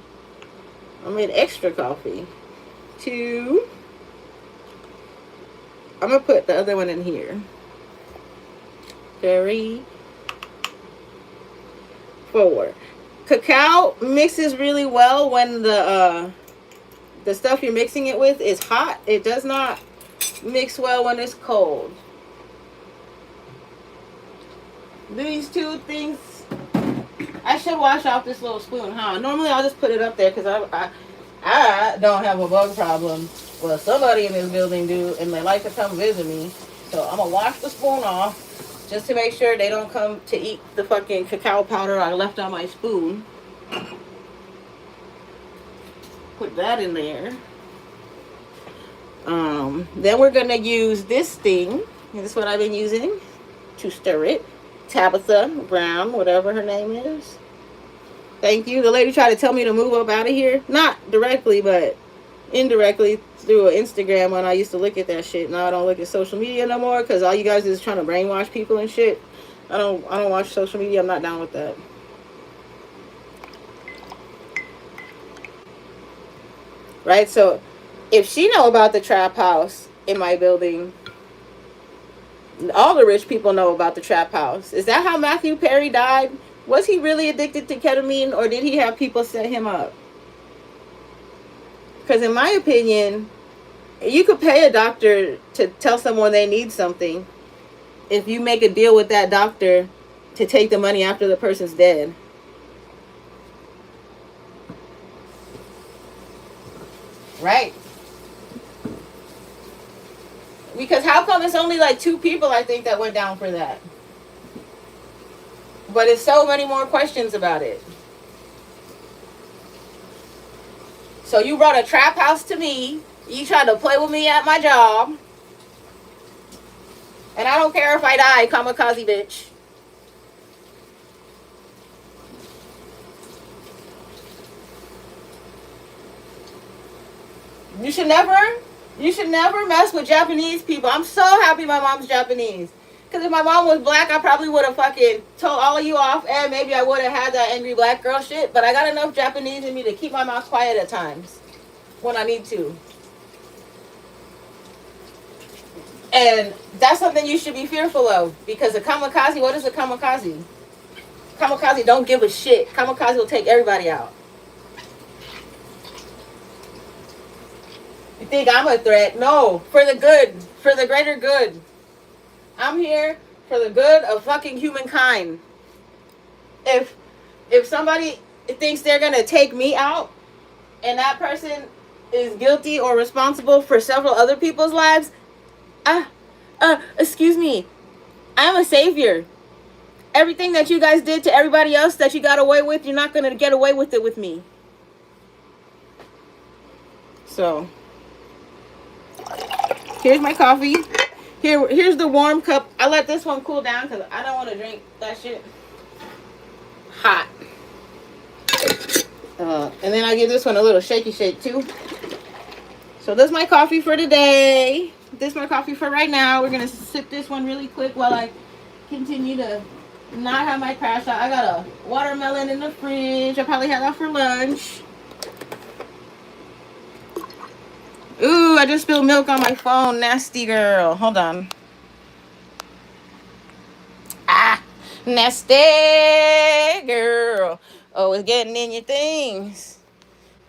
I made extra coffee. Two. I'm going to put the other one in here. 3, 4. Cacao mixes really well when the stuff you're mixing it with is hot. It does not mix well when it's cold. These two things, I should wash off this little spoon, huh? Normally I'll just put it up there because I don't have a bug problem. Well, somebody in this building do, and they like to come visit me. So I'm going to wash the spoon off just to make sure they don't come to eat the fucking cacao powder I left on my spoon. Put that in there. Then we're going to use this thing. This is what I've been using to stir it. Tabitha Brown, whatever her name is. Thank you. The lady tried to tell me to move up out of here. Not directly, but indirectly through Instagram when I used to look at that shit. Now I don't look at social media no more because all you guys is trying to brainwash people and shit. I don't watch social media. I'm not down with that. Right? So if she know about the trap house in my building, all the rich people know about the trap house. Is that how Matthew Perry died? Was he really addicted to ketamine, or did he have people set him up? Because in my opinion, You could pay a doctor to tell someone they need something if you make a deal with that doctor to take the money after the person's dead. Right. Because how come it's only like 2 people, I think, that went down for that? But it's so many more questions about it. So you brought a trap house to me. You tried to play with me at my job. And I don't care if I die, kamikaze bitch. You should never mess with Japanese people. I'm so happy my mom's Japanese. Because if my mom was black, I probably would have fucking told all of you off, and maybe I would have had that angry black girl shit. But I got enough Japanese in me to keep my mouth quiet at times when I need to. And that's something you should be fearful of. Because a kamikaze, what is a kamikaze? Kamikaze don't give a shit. Kamikaze will take everybody out. You think I'm a threat? No, for the good, for the greater good. I'm here for the good of fucking humankind. If somebody thinks they're gonna take me out, and that person is guilty or responsible for several other people's lives, excuse me, I'm a savior. Everything that you guys did to everybody else that you got away with, you're not gonna get away with it with me. So, here's my coffee. Here's the warm cup. I let this one cool down because I don't want to drink that shit hot. And then I give this one a little shaky shake too. So this is my coffee for today. This is my coffee for right now. We're gonna sip this one really quick while I continue to not have my crash out. I got a watermelon in the fridge. I probably had that for lunch. Ooh, I just spilled milk on my phone. Nasty girl. Hold on. Nasty girl. Oh, it's getting in your things.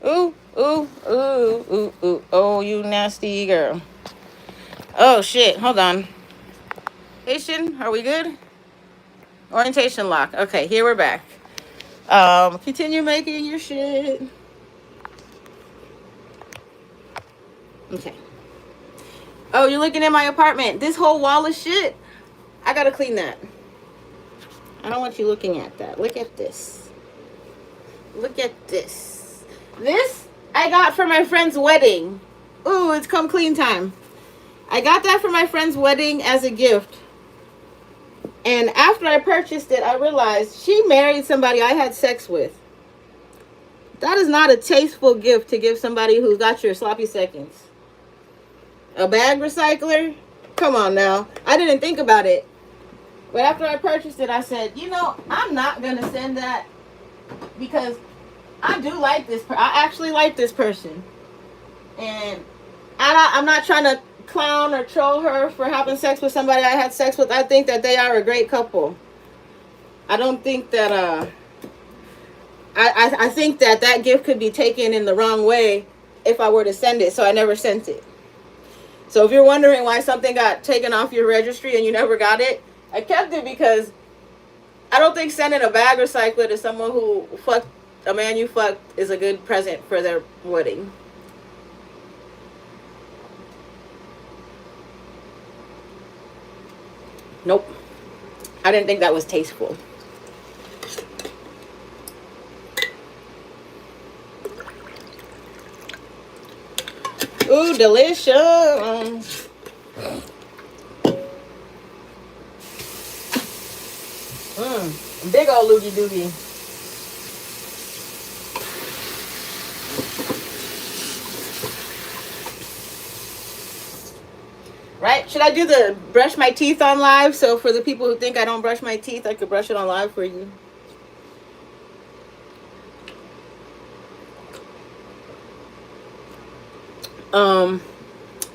Ooh, ooh, ooh, ooh, ooh. Oh, you nasty girl. Oh, shit. Hold on. Haitian, are we good? Orientation lock. Okay, here we're back. Continue making your shit. Okay. Oh, you're looking at my apartment. This whole wall of shit. I gotta clean that. I don't want you looking at that. Look at this. Look at this. This I got for my friend's wedding. Ooh, it's come clean time. I got that for my friend's wedding as a gift. And after I purchased it, I realized she married somebody I had sex with. That is not a tasteful gift to give somebody who's got your sloppy seconds. A bag recycler? Come on now. I didn't think about it. But after I purchased it, I said, you know, I'm not going to send that because I do like this. I actually like this person. And I'm not trying to clown or troll her for having sex with somebody I had sex with. I think that they are a great couple. I don't think that, I think that gift could be taken in the wrong way if I were to send it. So I never sent it. So if you're wondering why something got taken off your registry and you never got it, I kept it because I don't think sending a bag recycler to someone who fucked a man you fucked is a good present for their wedding. Nope. I didn't think that was tasteful. Ooh, delicious. Big old loogie doogie. Right? Should I do the brush my teeth on live? So for the people who think I don't brush my teeth, I could brush it on live for you.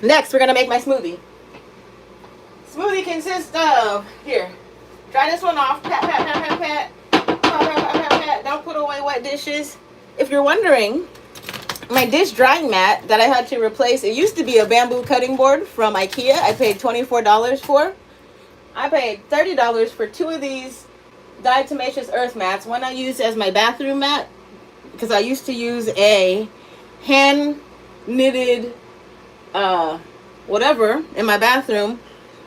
Next, we're going to make my smoothie. Smoothie consists of, here, dry this one off, pat, pat, pat, pat, pat, pat, pat, pat, pat, pat. Don't put away wet dishes. If you're wondering my dish drying mat that I had to replace. It used to be a bamboo cutting board from IKEA. I paid $24 for. I paid $30 for 2 of these diatomaceous earth mats. One I use as my bathroom mat because I used to use a hand knitted whatever in my bathroom.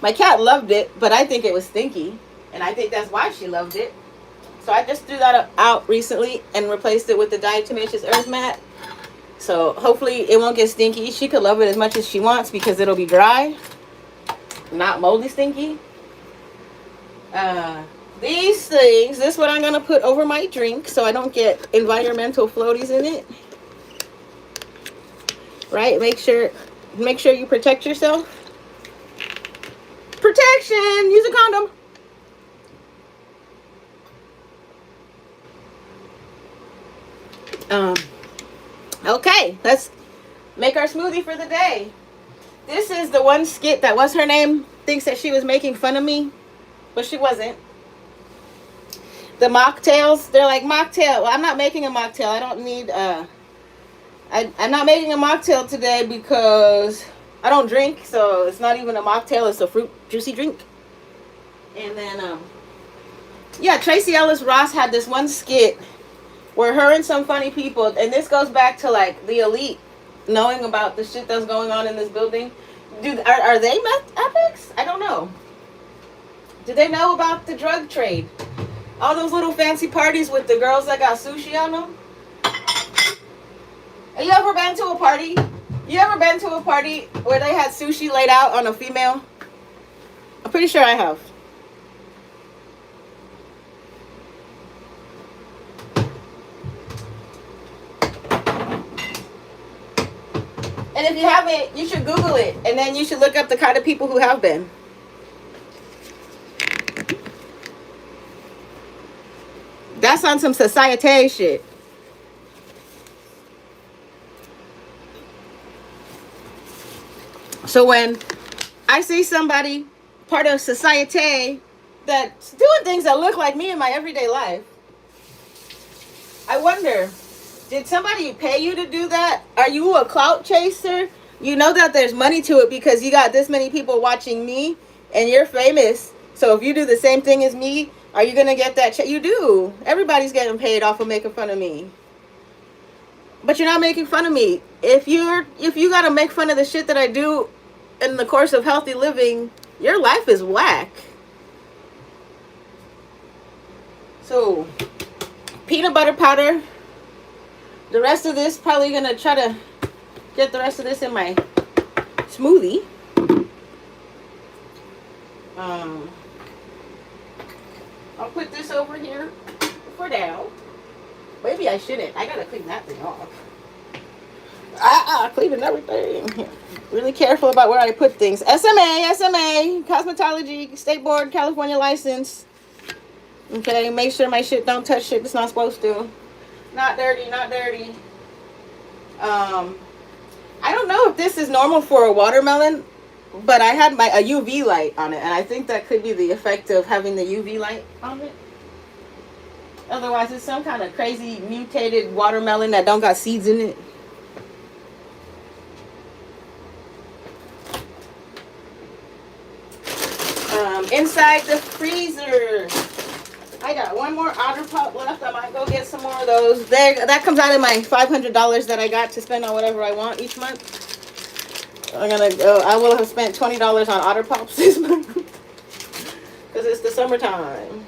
My cat loved it, but I think it was stinky, and I think that's why she loved it. So I just threw that out recently and replaced it with the diatomaceous earth mat. So hopefully it won't get stinky. She could love it as much as she wants because it'll be dry, not moldy stinky. These things, this is what I'm going to put over my drink so I don't get environmental floaties in it. Right? Make sure you protect yourself. Protection! Use a condom. Okay, let's make our smoothie for the day. This is the one skit that, what's her name, thinks that she was making fun of me, but she wasn't. The mocktails, they're like, mocktail. Well, I'm not making a mocktail. I don't need, I'm not making a mocktail today because I don't drink, so it's not even a mocktail. It's a fruit juicy drink. And then, yeah, Tracy Ellis Ross had this one skit where her and some funny people, and this goes back to like the elite knowing about the shit that's going on in this building. Are they meth epics? I don't know. Do they know about the drug trade? All those little fancy parties with the girls that got sushi on them. Have you ever been to a party? You ever been to a party where they had sushi laid out on a female? I'm pretty sure I have. And if you haven't, you should Google it. And then you should look up the kind of people who have been. That's on some society shit. So when I see somebody part of society that's doing things that look like me in my everyday life, I wonder, did somebody pay you to do that? Are you a clout chaser? You know that there's money to it because you got this many people watching me and you're famous. So if you do the same thing as me, are you going to get that check? You do. Everybody's getting paid off of making fun of me. But you're not making fun of me. If you got to make fun of the shit that I do in the course of healthy living, your life is whack. So, peanut butter powder. The rest of this, probably going to try to get the rest of this in my smoothie. I'll put this over here for now. Maybe I shouldn't. I gotta clean that thing off. Cleaning everything. Really careful about where I put things. SMA, cosmetology, state board, California license. Okay, make sure my shit don't touch shit it's not supposed to. Not dirty, not dirty. I don't know if this is normal for a watermelon, but I had a UV light on it, and I think that could be the effect of having the UV light on it. Otherwise, it's some kind of crazy mutated watermelon that don't got seeds in it. Inside the freezer, I got one more Otter Pop left. I might go get some more of those. That comes out of my $500 that I got to spend on whatever I want each month. I will have spent $20 on Otter Pops this month because it's the summertime.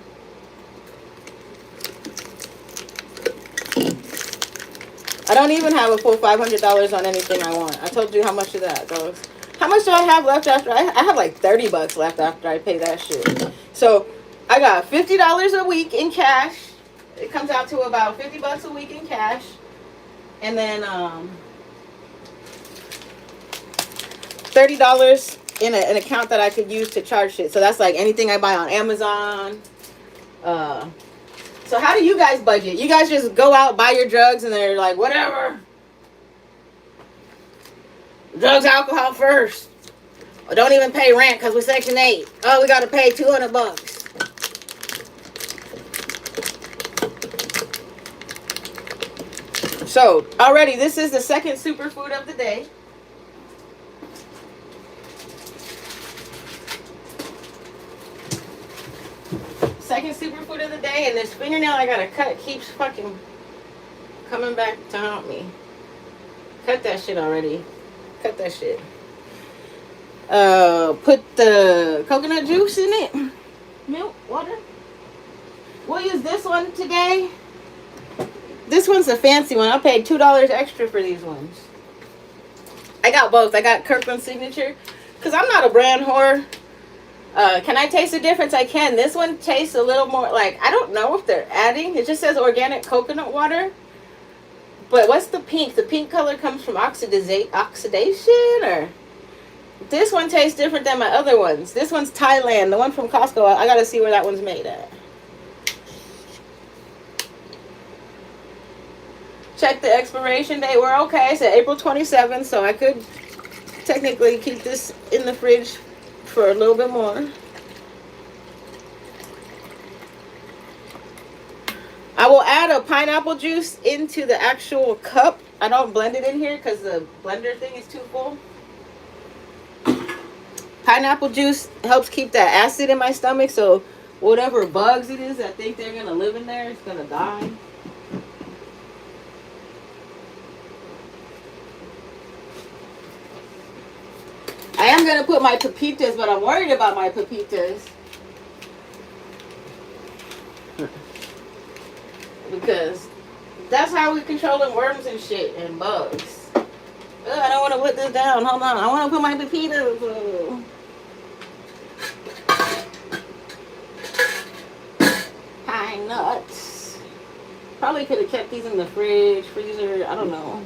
I don't even have a full $500 on anything I want. I told you how much of that goes. How much do I have left after? I have like $30 left after I pay that shit. So I got $50 a week in cash. It comes out to about $50 a week in cash. And then $30 in an account that I could use to charge shit. So that's like anything I buy on Amazon. So how do you guys budget? You guys just go out, buy your drugs, and they're like, whatever. Drugs, alcohol first. Or don't even pay rent because we're Section 8. Oh, we got to pay $200. So already this is the second superfood of the day. Second superfood of the day, and this fingernail I gotta cut keeps fucking coming back to haunt me. Cut that shit already. Cut that shit. Put the coconut juice in it. Milk, water. We'll use this one today. This one's a fancy one. I paid $2 extra for these ones. I got both. I got Kirkland Signature. Because I'm not a brand whore. Can I taste the difference? I can. This one tastes a little more like, I don't know if they're adding. It just says organic coconut water. But what's the pink? The pink color comes from oxidation or... This one tastes different than my other ones. This one's Thailand. The one from Costco, I gotta see where that one's made at. Check the expiration date. We're okay. It's April 27th, so I could technically keep this in the fridge for a little bit more. I will add a pineapple juice into the actual cup. I don't blend it in here because the blender thing is too full. Pineapple juice helps keep that acid in my stomach, so whatever bugs it is that think they're going to live in there, it's going to die. I am going to put my pepitas, but I'm worried about my pepitas. Because that's how we're controlling worms and shit and bugs. Ugh, I don't want to put this down. Hold on. I want to put my pepitas. Pine nuts. Probably could have kept these in the fridge, freezer. I don't know.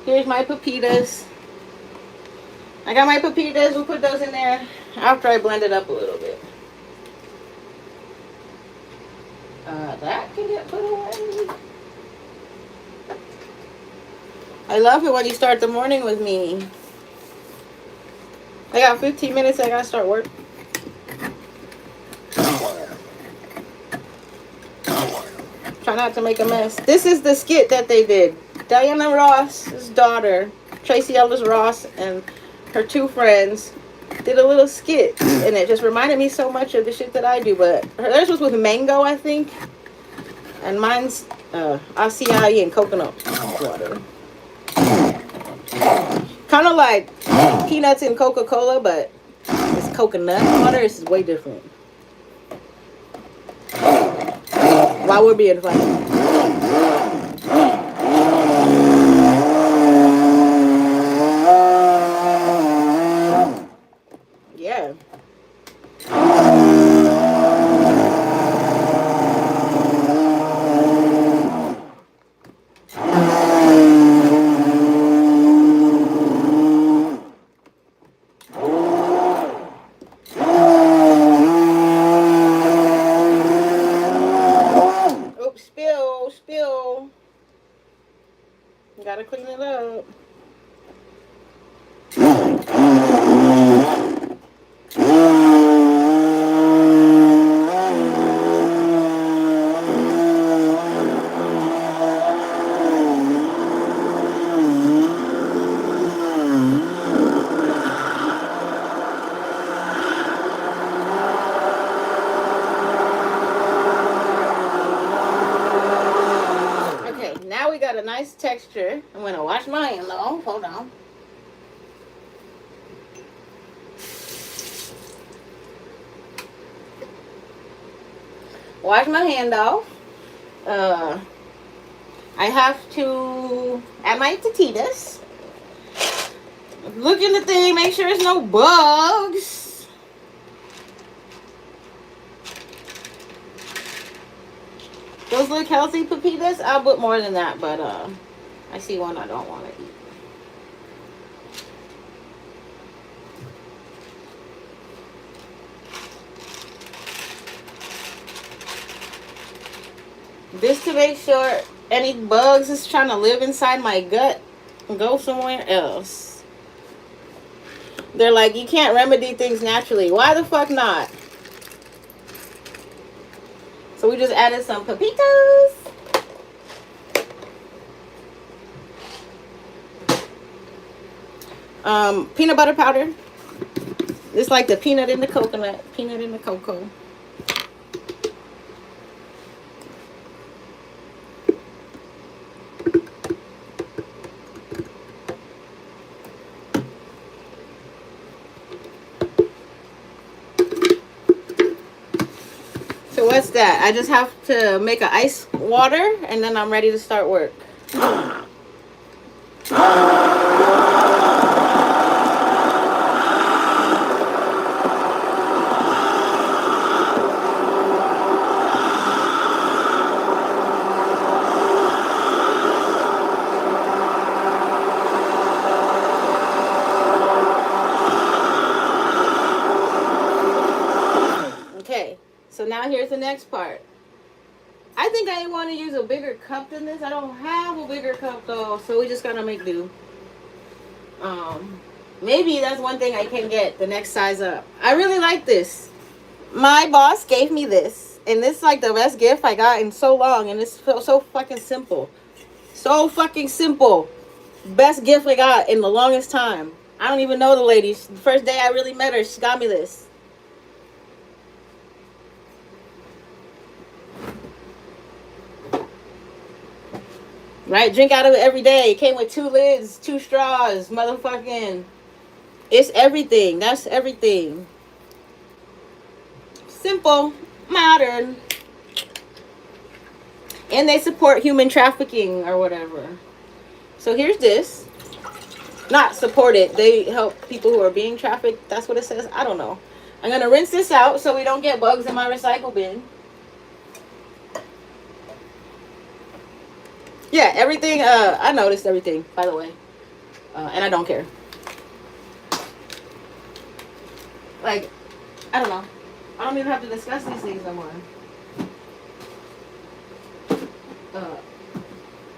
Here's my pepitas. I got my pepitas. We'll put those in there after I blend it up a little bit. That can get put away. I love it when you start the morning with me. I got 15 minutes. I gotta start work. Try not to make a mess. This is the skit that they did. Diana Ross's daughter, Tracy Ellis Ross, and her two friends did a little skit, and it just reminded me so much of the shit that I do. But theirs was with mango, I think, and mine's acai and coconut water. Kind of like peanuts and Coca-Cola, but it's coconut water. It's way different. While we're being funny. Yeah. Spill. Gotta clean it up. A nice texture. I'm gonna wash my hand though. Hold on. Wash my hand off. I have to add my taquitas. Look in the thing, make sure there's no bugs. Those look healthy pepitas. I'll put more than that, but I see one I don't want to eat. This to make sure any bugs is trying to live inside my gut and go somewhere else. They're like, you can't remedy things naturally. Why the fuck not? So we just added some pepitas. Peanut butter powder. It's like the peanut in the coconut, peanut in the cocoa. So what's that? I just have to make an ice water and then I'm ready to start work. Okay, so now here's the next part. I think I want to use a bigger cup than this. I don't have a bigger cup though, so we just gotta make do. Maybe that's one thing I can get the next size up. I really like this. My boss gave me this, and this is like the best gift I got in so long, and it's so fucking simple. So fucking simple. Best gift I got in the longest time. I don't even know the lady. The first day I really met her, she got me this. Right? Drink out of it every day. It came with 2 lids, 2 straws, motherfucking. It's everything. That's everything. Simple, modern. And they support human trafficking or whatever. So here's this. Not support it. They help people who are being trafficked. That's what it says. I don't know. I'm going to rinse this out so we don't get bugs in my recycle bin. Yeah, everything. I noticed everything, by the way. And I don't care. Like, I don't know. I don't even have to discuss these things no more.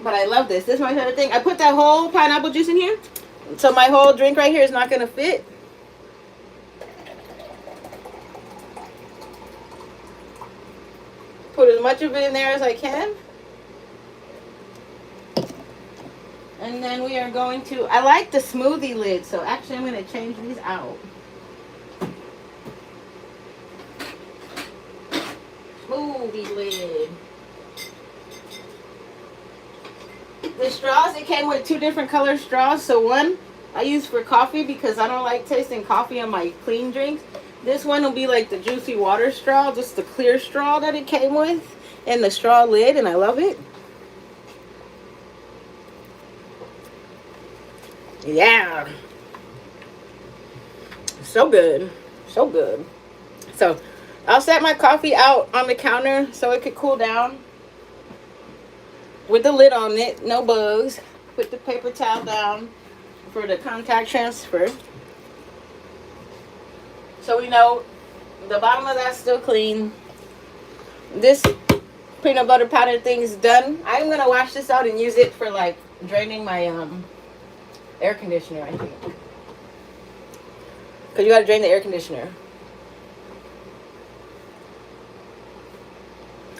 But I love this. This is my favorite thing. I put that whole pineapple juice in here. So my whole drink right here is not going to fit. Put as much of it in there as I can. And then we are going to, I like the smoothie lid, so actually I'm going to change these out. Smoothie lid. The straws, it came with 2 different color straws. So one I use for coffee because I don't like tasting coffee on my clean drinks. This one will be like the juicy water straw, just the clear straw that it came with, and the straw lid, and I love it. Yeah. So good. So good. So I'll set my coffee out on the counter so it could cool down. With the lid on it, no bugs. Put the paper towel down for the contact transfer. So we know the bottom of that's still clean. This peanut butter powder thing is done. I'm going to wash this out and use it for like draining my air conditioner, I think. Because you got to drain the air conditioner.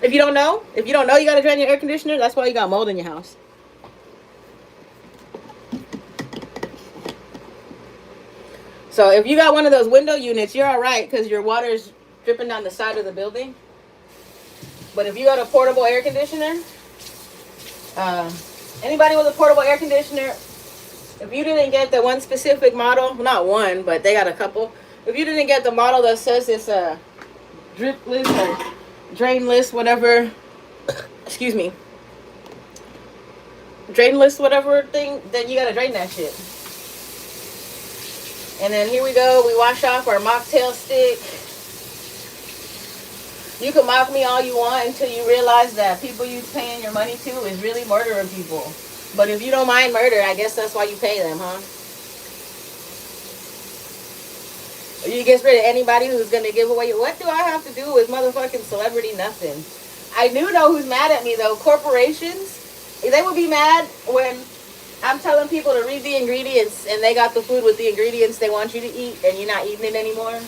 If you don't know you got to drain your air conditioner, that's why you got mold in your house. So if you got one of those window units, you're all right because your water is dripping down the side of the building. But if you got a portable air conditioner, anybody with a portable air conditioner, if you didn't get the one specific model, not one, but they got a couple. If you didn't get the model that says it's a dripless or drainless, whatever, excuse me, drainless, whatever thing, then you gotta drain that shit. And then here we go. We wash off our mocktail stick. You can mock me all you want until you realize that people you paying your money to is really murdering people. But if you don't mind murder, I guess that's why you pay them, huh? You get rid of anybody who's going to give away. What do I have to do with motherfucking celebrity? Nothing. I do know who's mad at me, though. Corporations, they would be mad when I'm telling people to read the ingredients and they got the food with the ingredients they want you to eat and you're not eating it anymore.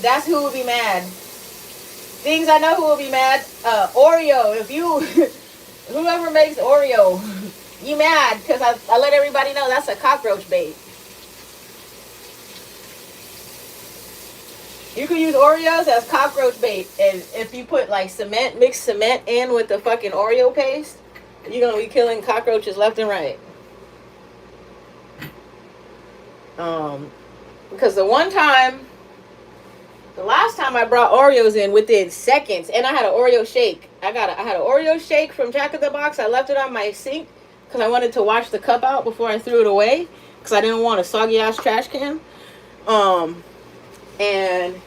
That's who will be mad. Things I know who will be mad. Oreo. If you, whoever makes Oreo, You mad because I let everybody know that's a cockroach bait. You can use Oreos as cockroach bait, and if you put like cement, mix cement in with the fucking Oreo paste, you're gonna be killing cockroaches left and right. Because the last time I brought Oreos in within seconds, and I had an Oreo shake. I had an Oreo shake from Jack in the Box. I left it on my sink because I wanted to wash the cup out before I threw it away because I didn't want a soggy ass trash can. And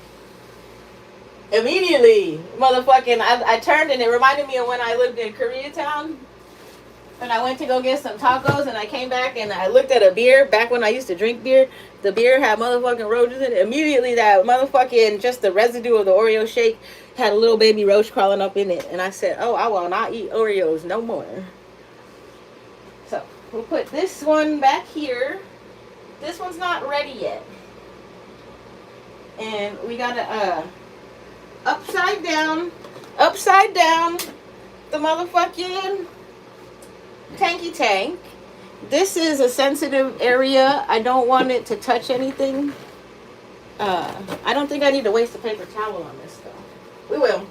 immediately, motherfucking, I turned and it reminded me of when I lived in Koreatown. And I went to go get some tacos and I came back and I looked at a beer back when I used to drink beer. The beer had motherfucking roaches in it. Immediately that motherfucking, just the residue of the Oreo shake had a little baby roach crawling up in it. And I said, oh, I will not eat Oreos no more. So we'll put this one back here. This one's not ready yet. And we gotta upside down the motherfucking tanky tank. This is a sensitive area. I don't want it to touch anything. I don't think I need to waste a paper towel on this though. We will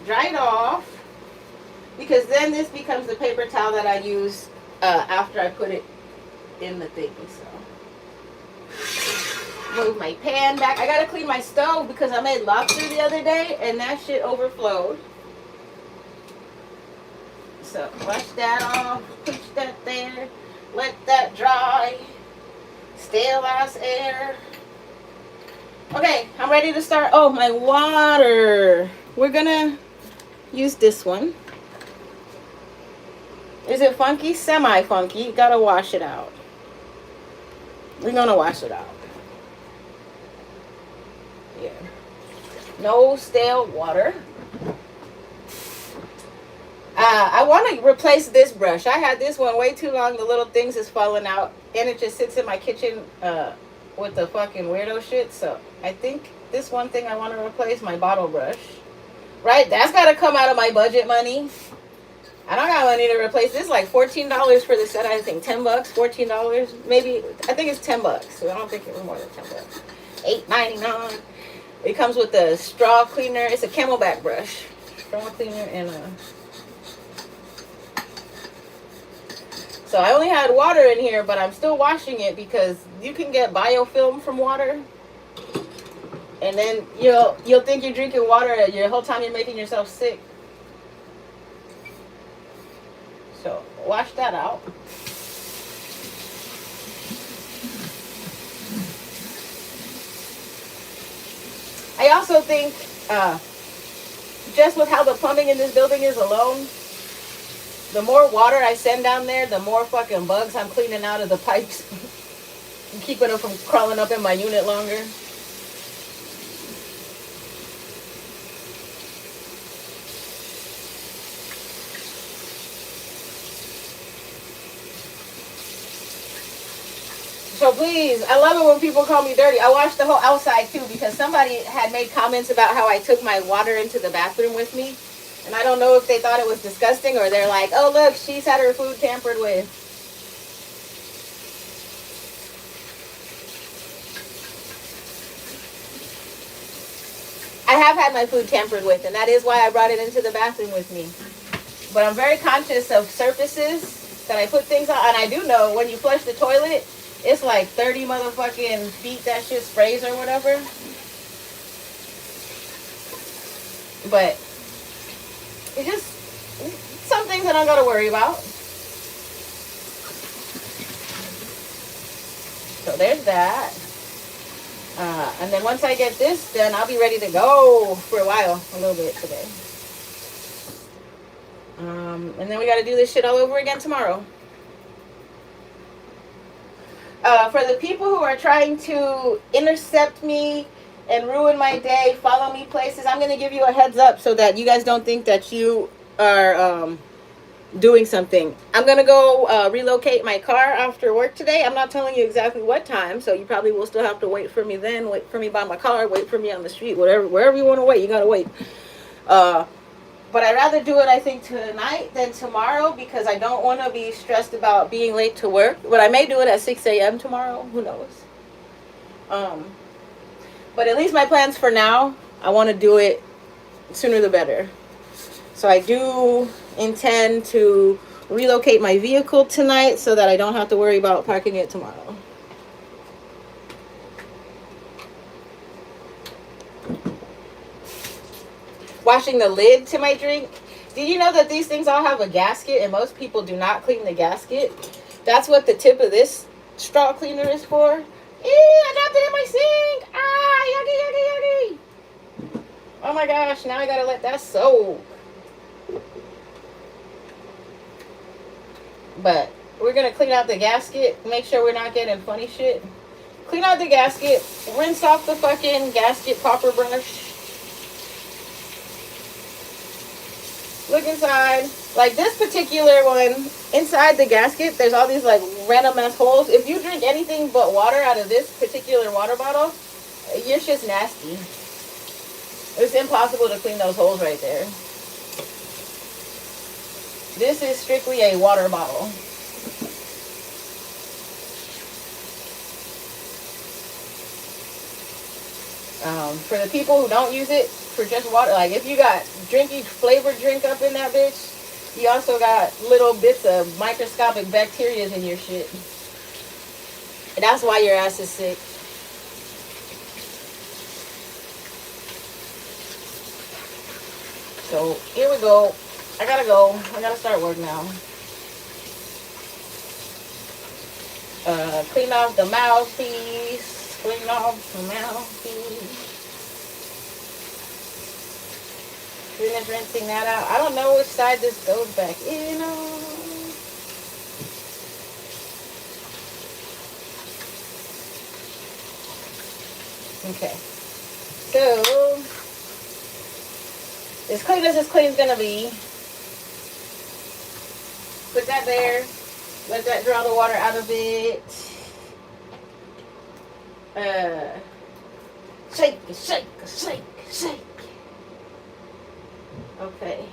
dry it off because then this becomes the paper towel that I use after I put it in the thing. So move my pan back. I gotta clean my stove because I made lobster the other day and that shit overflowed. So wash that off, push that there, let that dry, stale ass air. Okay, I'm ready to start. Oh, my water. We're gonna use this one. Is it funky? Semi-funky. Gotta wash it out. We're gonna wash it out. Yeah. No stale water. I want to replace this brush. I had this one way too long. The little things is falling out. And it just sits in my kitchen with the fucking weirdo shit. So I think this one thing I want to replace, my bottle brush. Right? That's got to come out of my budget money. I don't got money to replace this. Like $14 for the set. I think $10, $14. Maybe. I think it's $10. So I don't think it was more than $10. $8.99. It comes with a straw cleaner. It's a Camelback brush. Straw cleaner and a... So I only had water in here, but I'm still washing it because you can get biofilm from water. And then you'll think you're drinking water the whole time you're making yourself sick. So wash that out. I also think just with how the plumbing in this building is alone, the more water I send down there, the more fucking bugs I'm cleaning out of the pipes and keeping them from crawling up in my unit longer. So please, I love it when people call me dirty. I washed the whole outside too because somebody had made comments about how I took my water into the bathroom with me. And I don't know if they thought it was disgusting or they're like, oh, look, she's had her food tampered with. I have had my food tampered with, and that is why I brought it into the bathroom with me. But I'm very conscious of surfaces that I put things on. And I do know when you flush the toilet, it's like 30 motherfucking feet that shit sprays or whatever. But... it's just some things I don't gotta worry about. So there's that. And then once I get this done, I'll be ready to go for a while, a little bit today. And then we gotta do this shit all over again tomorrow. For the people who are trying to intercept me and ruin my day, follow me places, I'm going to give you a heads up so that you guys don't think that you are doing something. I'm going to go relocate my car after work today. I'm not telling you exactly what time, so you probably will still have to wait for me then, wait for me by my car, wait for me on the street, wherever you want to wait, you got to wait. But I'd rather do it, I think, tonight than tomorrow because I don't want to be stressed about being late to work. But I may do it at 6 a.m. tomorrow. Who knows? Um, but at least my plans for now, I want to do it sooner the better. So I do intend to relocate my vehicle tonight so that I don't have to worry about parking it tomorrow. Washing the lid to my drink. Did you know that these things all have a gasket and most people do not clean the gasket? That's what the tip of this straw cleaner is for. Ew, I dropped it in my sink. Ah, yucky, yucky, yucky. Oh my gosh, now I gotta let that soak. But we're gonna clean out the gasket, make sure we're not getting funny shit. Clean out the gasket, rinse off the fucking gasket popper brush. Look inside. Like this particular one, inside the gasket, there's all these like random ass holes. If you drink anything but water out of this particular water bottle, your shit's nasty. It's impossible to clean those holes right there. This is strictly a water bottle. For the people who don't use it for just water, like if you got drinky flavored drink up in that bitch, you also got little bits of microscopic bacteria in your shit. And that's why your ass is sick. So here we go. I gotta go. I gotta start work now. Clean off the mouthpiece. Clean off the mouthpiece. Finish rinsing that out. I don't know which side this goes back in on. Okay. So, as clean as this clean's gonna be. Put that there. Let that draw the water out of it. Shake, shake, shake, shake. Okay.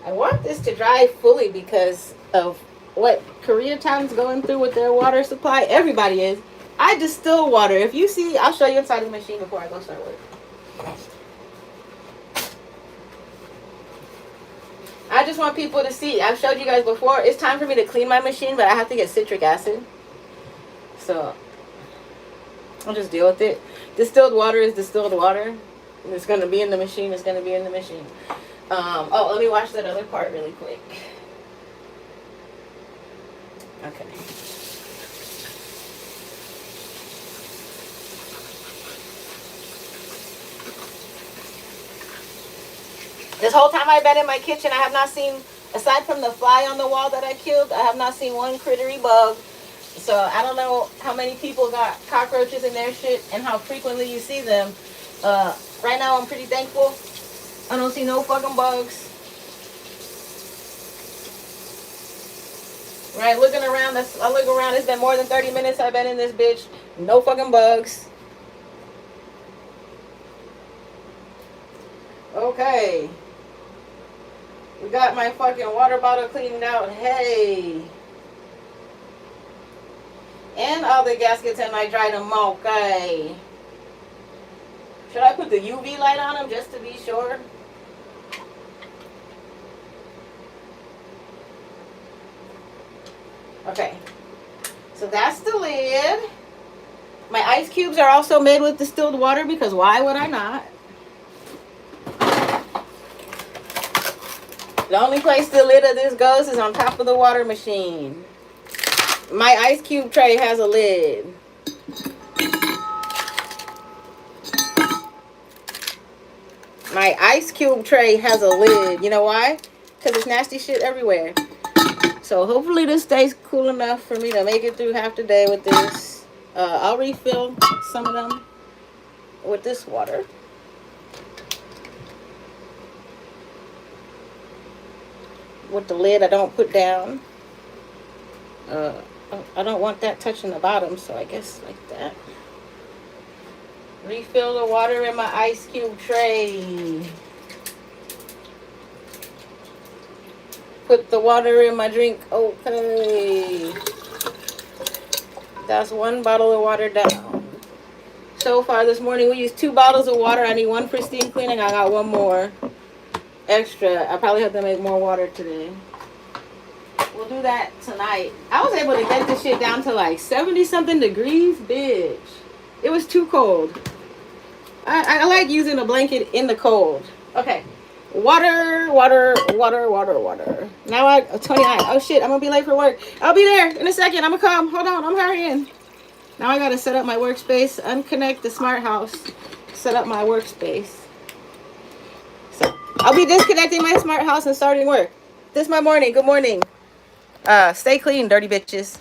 I want this to dry fully because of what Koreatown's going through with their water supply. Everybody is. I distill water. If you see, I'll show you inside the machine before I go start work. I just want people to see. I've showed you guys before. It's time for me to clean my machine, but I have to get citric acid. So, I'll just deal with it. Distilled water is distilled water. It's going to be in the machine. It's going to be in the machine. Oh, let me wash that other part really quick. Okay. This whole time I've been in my kitchen, I have not seen, aside from the fly on the wall that I killed, I have not seen one crittery bug. So I don't know how many people got cockroaches in their shit and how frequently you see them. Right now I'm pretty thankful. I don't see no fucking bugs. Right, looking around, I look around, it's been more than 30 minutes I've been in this bitch. No fucking bugs. Okay. We got my fucking water bottle cleaned out. Hey. And all the gaskets and I dried them. Okay. Should I put the UV light on them just to be sure? Okay. So that's the lid. My ice cubes are also made with distilled water because why would I not? The only place the lid of this goes is on top of the water machine. My ice cube tray has a lid. My ice cube tray has a lid. You know why? Because there's nasty shit everywhere. So hopefully this stays cool enough for me to make it through half the day with this. I'll refill some of them with this water. With the lid I don't put down. I don't want that touching the bottom, so I guess like that. Refill the water in my ice cube tray. put the water in my drink. Okay. That's 1 bottle of water down. So far this morning, we used 2 bottles of water. I need 1 for steam cleaning. I got 1 more extra. I probably have to make more water today. We'll do that tonight. I was able to get this shit down to like 70 something degrees, bitch. It was too cold. I like using a blanket in the cold. Okay. Water. Now 29. Oh shit, I'm gonna be late for work. I'll be there in a second. I'm gonna come. Hold on, I'm hurrying. Now I gotta set up my workspace, unconnect the smart house, set up my workspace. So I'll be disconnecting my smart house and starting work. This is my morning. Good morning. Stay clean, dirty bitches.